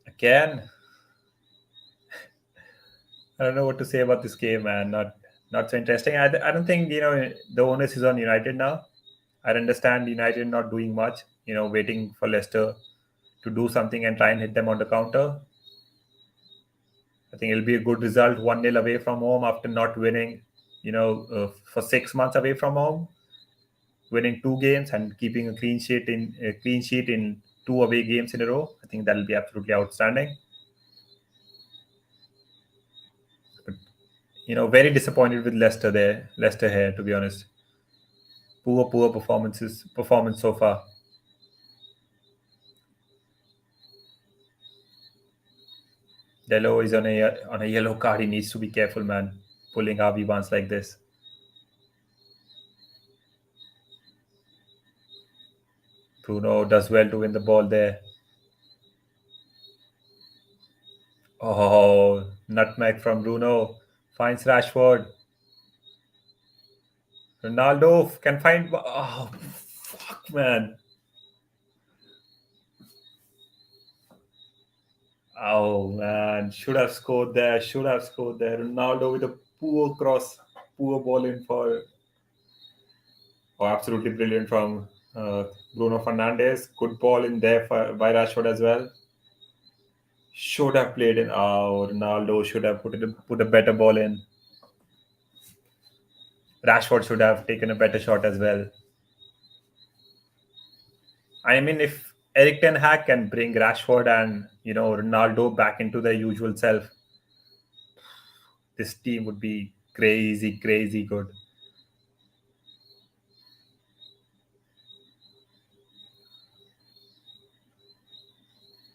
S1: Again, I don't know what to say about this game, man. Not so interesting. I don't think the onus is on United now. I understand United not doing much. Waiting for Leicester to do something and try and hit them on the counter. I think it'll be a good result, 1-0 away from home after not winning, for 6 months away from home, winning two games and keeping a clean sheet in two away games in a row. I think that'll be absolutely outstanding. But, very disappointed with Leicester here, to be honest. Poor performance so far. Delo is on a yellow card. He needs to be careful, man. Pulling Harvey Barnes like this. Bruno does well to win the ball there. Oh, nutmeg from Bruno. Finds Rashford. Ronaldo can find. Oh, fuck, man. Oh, man. Should have scored there. Ronaldo with a poor cross. Poor ball in for. Oh, absolutely brilliant from Bruno Fernandes. Good ball in there by Rashford as well. Should have played in. Oh, Ronaldo should have put a better ball in. Rashford should have taken a better shot as well. I mean, if Eric Ten Hag can bring Rashford and Ronaldo back into their usual self, this team would be crazy, crazy good.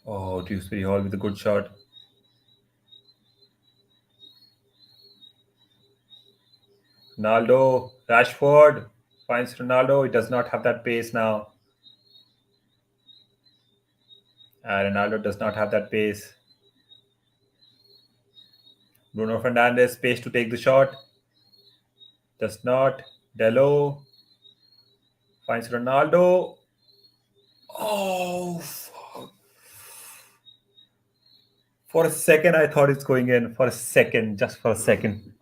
S1: Oh, Dewsbury Hall with a good shot. Ronaldo, Rashford finds Ronaldo. He does not have that pace now. Ronaldo does not have that pace. Bruno Fernandes, pace to take the shot. Does not. Delo finds Ronaldo. Oh, for a second, I thought it's going in. For a second, just for a second.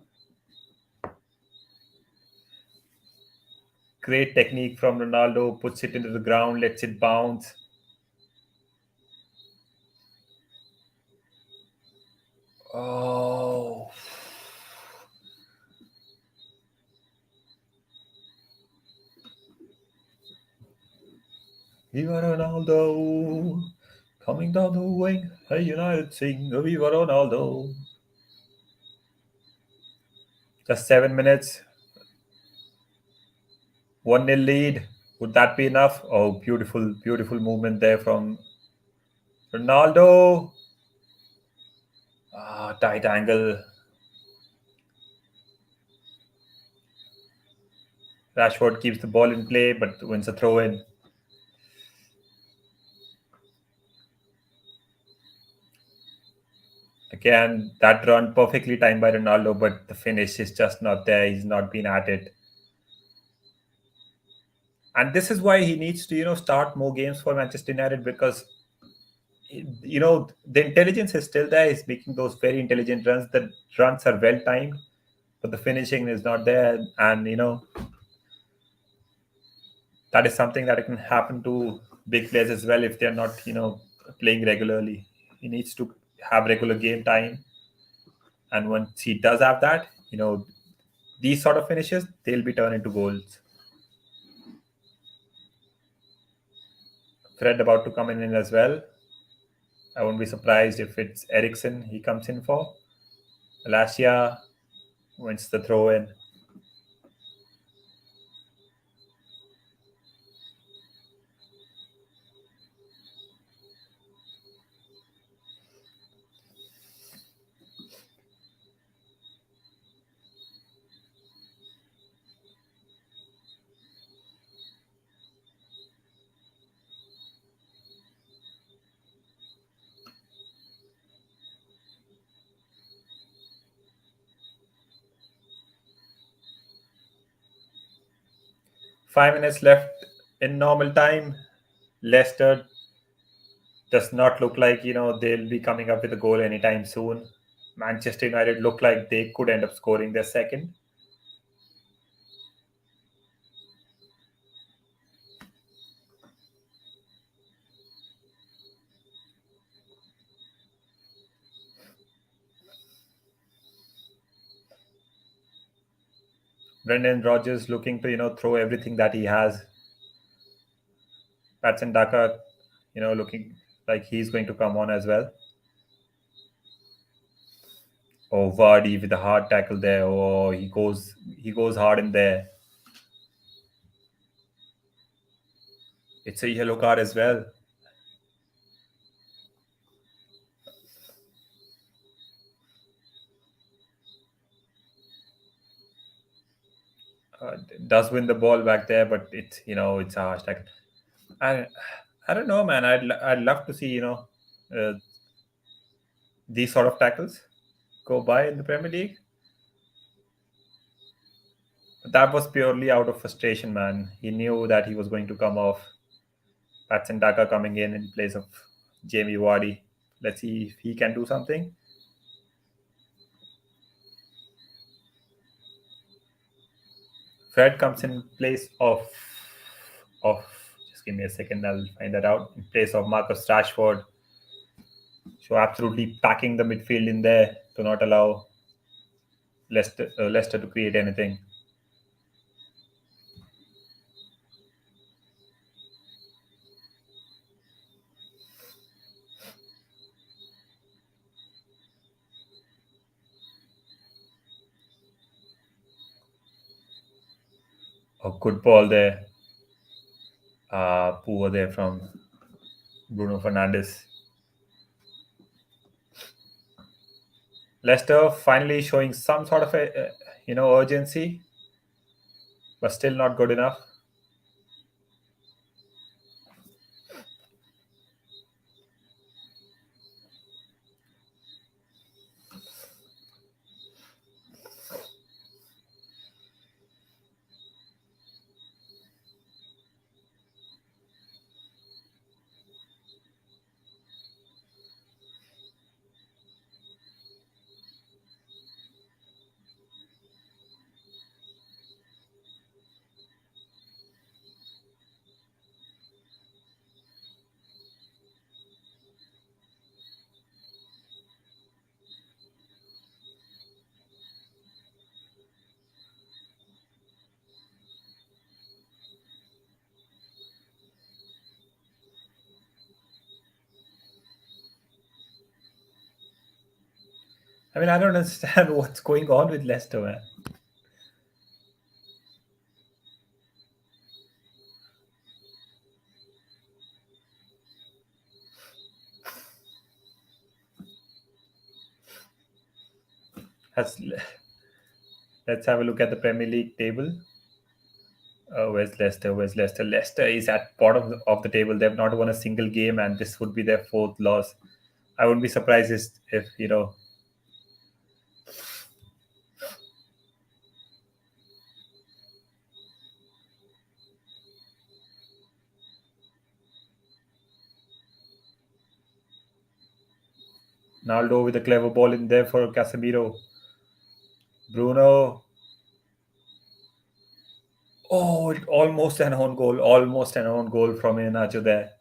S1: Great technique from Ronaldo. Puts it into the ground, lets it bounce. Oh, Viva Ronaldo. Coming down the wing. Hey, United sing. Viva Ronaldo. Just 7 minutes. 1-0 lead. Would that be enough? Oh, beautiful, beautiful movement there from Ronaldo. Tight angle. Rashford keeps the ball in play but wins a throw in. Again, that run perfectly timed by Ronaldo, but the finish is just not there. He's not been at it. And this is why he needs to, start more games for Manchester United because, the intelligence is still there. He's making those very intelligent runs. The runs are well timed, but the finishing is not there. And, that is something that can happen to big players as well if they're not, playing regularly. He needs to have regular game time. And once he does have that, these sort of finishes, they'll be turned into goals. Fred about to come in as well. I won't be surprised if it's Ericsson he comes in for. Alasia wins the throw in. 5 minutes left in normal time. Leicester does not look like they'll be coming up with a goal anytime soon. Manchester United look like they could end up scoring their second. Brendan Rodgers looking to throw everything that he has. Patson Daka, looking like he's going to come on as well. Oh, Vardy with a hard tackle there. Oh, he goes hard in there. It's a yellow card as well. Does win the ball back there, but it's a harsh tackle. I I don't know, man. I'd love to see uh, these sort of tackles go by in the Premier League. But that was purely out of frustration, man. He knew that he was going to come off. Patson Daka coming in place of Jamie Vardy. Let's see if he can do something. Fred comes in place of just give me a second, I'll find that out. In place of Marcus Rashford. So absolutely packing the midfield in there to not allow Leicester to create anything. A good ball there. Poor there from Bruno Fernandes. Leicester finally showing some sort of urgency, but still not good enough. I mean, I don't understand what's going on with Leicester, man. Let's, let's have a look at the Premier League table. Where's Leicester? Where's Leicester? Leicester is at bottom of the table. They've not won a single game, and this would be their fourth loss. I wouldn't be surprised if Naldo with a clever ball in there for Casemiro. Bruno. Oh, almost an own goal. Almost an own goal from Iheanacho there.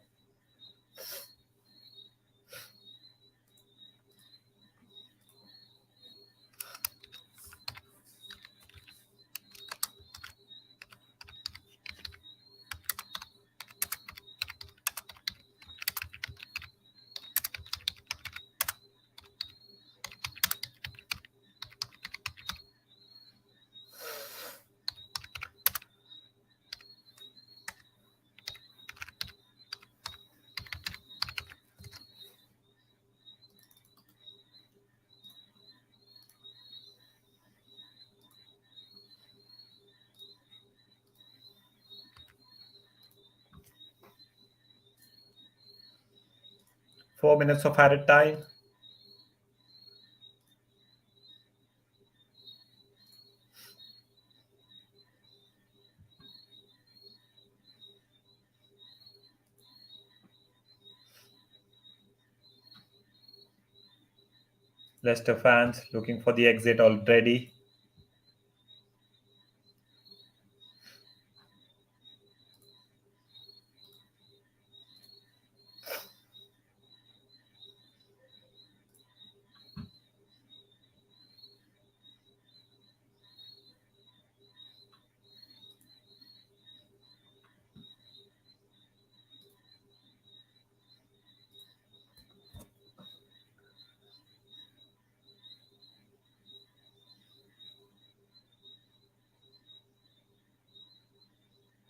S1: Four minutes of added time. Leicester fans looking for the exit already.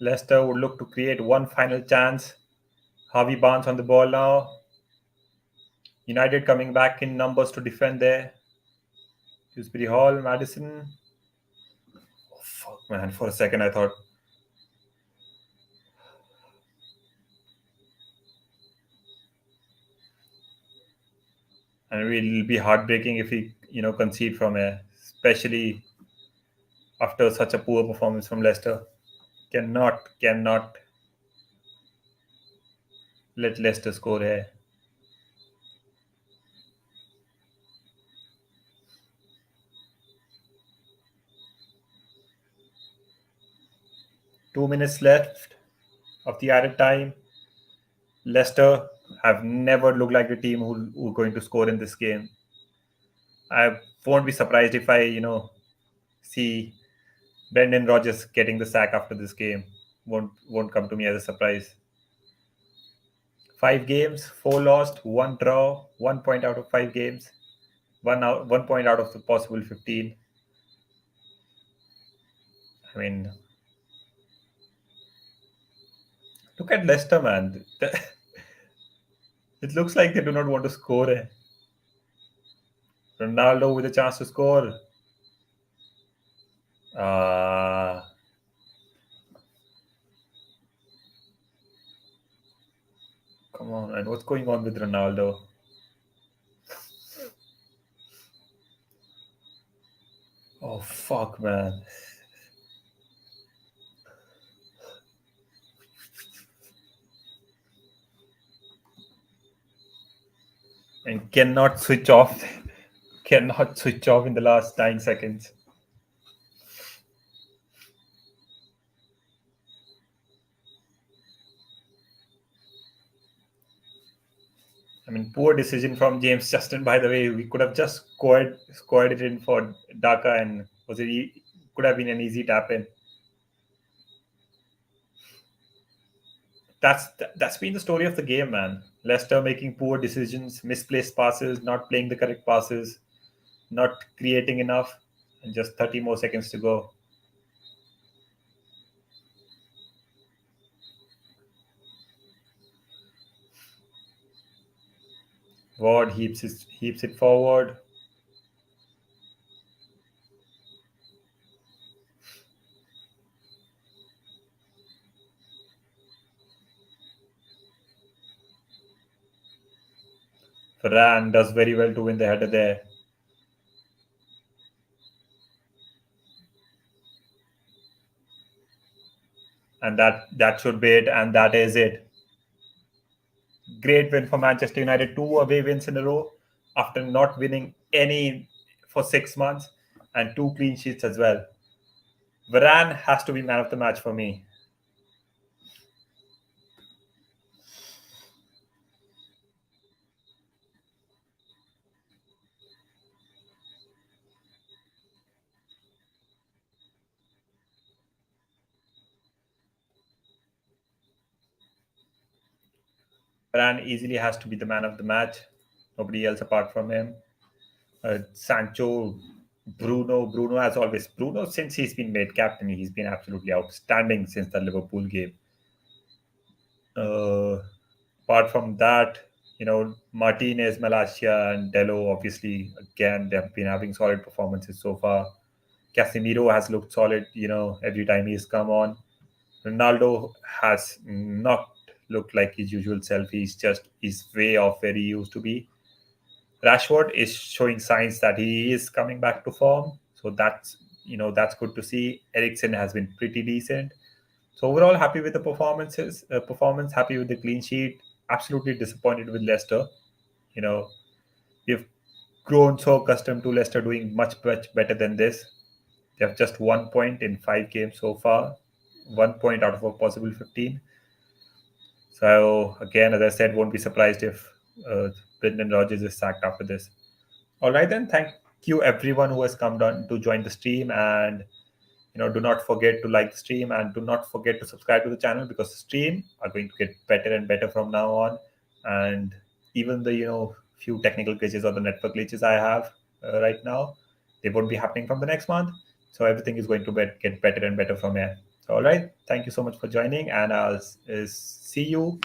S1: Leicester would look to create one final chance. Harvey Barnes on the ball now. United coming back in numbers to defend there. Dewsbury Hall, Madison. Oh, fuck, man. For a second, I thought. And it will be heartbreaking if we, concede from here, especially after such a poor performance from Leicester. Cannot let Leicester score here. Two minutes left of the added time. Leicester have never looked like the team who are going to score in this game. I won't be surprised if I, see Brendan Rodgers getting the sack after this game. Won't come to me as a surprise. 5 games, 4 lost, 1 draw, 1 point out of 5 games, 1 point out of the possible 15. I mean, Look at Leicester, man. It looks like they do not want to score. Ronaldo with a chance to score. Ah, come on, man. What's going on with Ronaldo? Oh, fuck, man. And cannot switch off. Cannot switch off in the last 9 seconds. I mean, poor decision from James Justin. By the way, we could have just scored it in for Dhaka, and could have been an easy tap in. That's been the story of the game, man. Leicester making poor decisions, misplaced passes, not playing the correct passes, not creating enough, and just 30 more seconds to go. Ward heaps it forward. Varane does very well to win the header there. And that should be it, and that is it. Great win for Manchester United. Two away wins in a row after not winning any for 6 months, and two clean sheets as well. Varane has to be man of the match for me. Varane easily has to be the man of the match. Nobody else apart from him. Sancho, Bruno as always. Bruno, since he's been made captain, he's been absolutely outstanding since the Liverpool game. Uh, Apart from that, Martinez, Malacia, and Delo, obviously, again, they've been having solid performances so far. Casemiro has looked solid, every time he's come on. Ronaldo has not looked like his usual self. He's way off where he used to be. Rashford is showing signs that he is coming back to form. So that's good to see. Eriksen has been pretty decent. So overall, happy with the performance, happy with the clean sheet. Absolutely disappointed with Leicester. You know, we've grown so accustomed to Leicester doing much better than this. They have just 1 point in 5 games so far, 1 point out of a possible 15. So again, as I said, won't be surprised if Brendan Rodgers is sacked after this. All right, then. Thank you everyone who has come down to join the stream, and do not forget to like the stream and do not forget to subscribe to the channel, because the stream are going to get better and better from now on. And even the few technical glitches or the network glitches I have right now, they won't be happening from the next month. So everything is going to get better and better from here. So, all right, thank you so much for joining, and I'll see you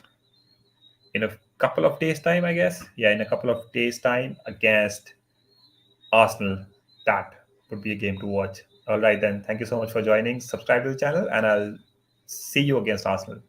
S1: in a couple of days time, I guess. Yeah, in a couple of days time against Arsenal. That would be a game to watch. All right, then. Thank you so much for joining. Subscribe to the channel, and I'll see you against Arsenal.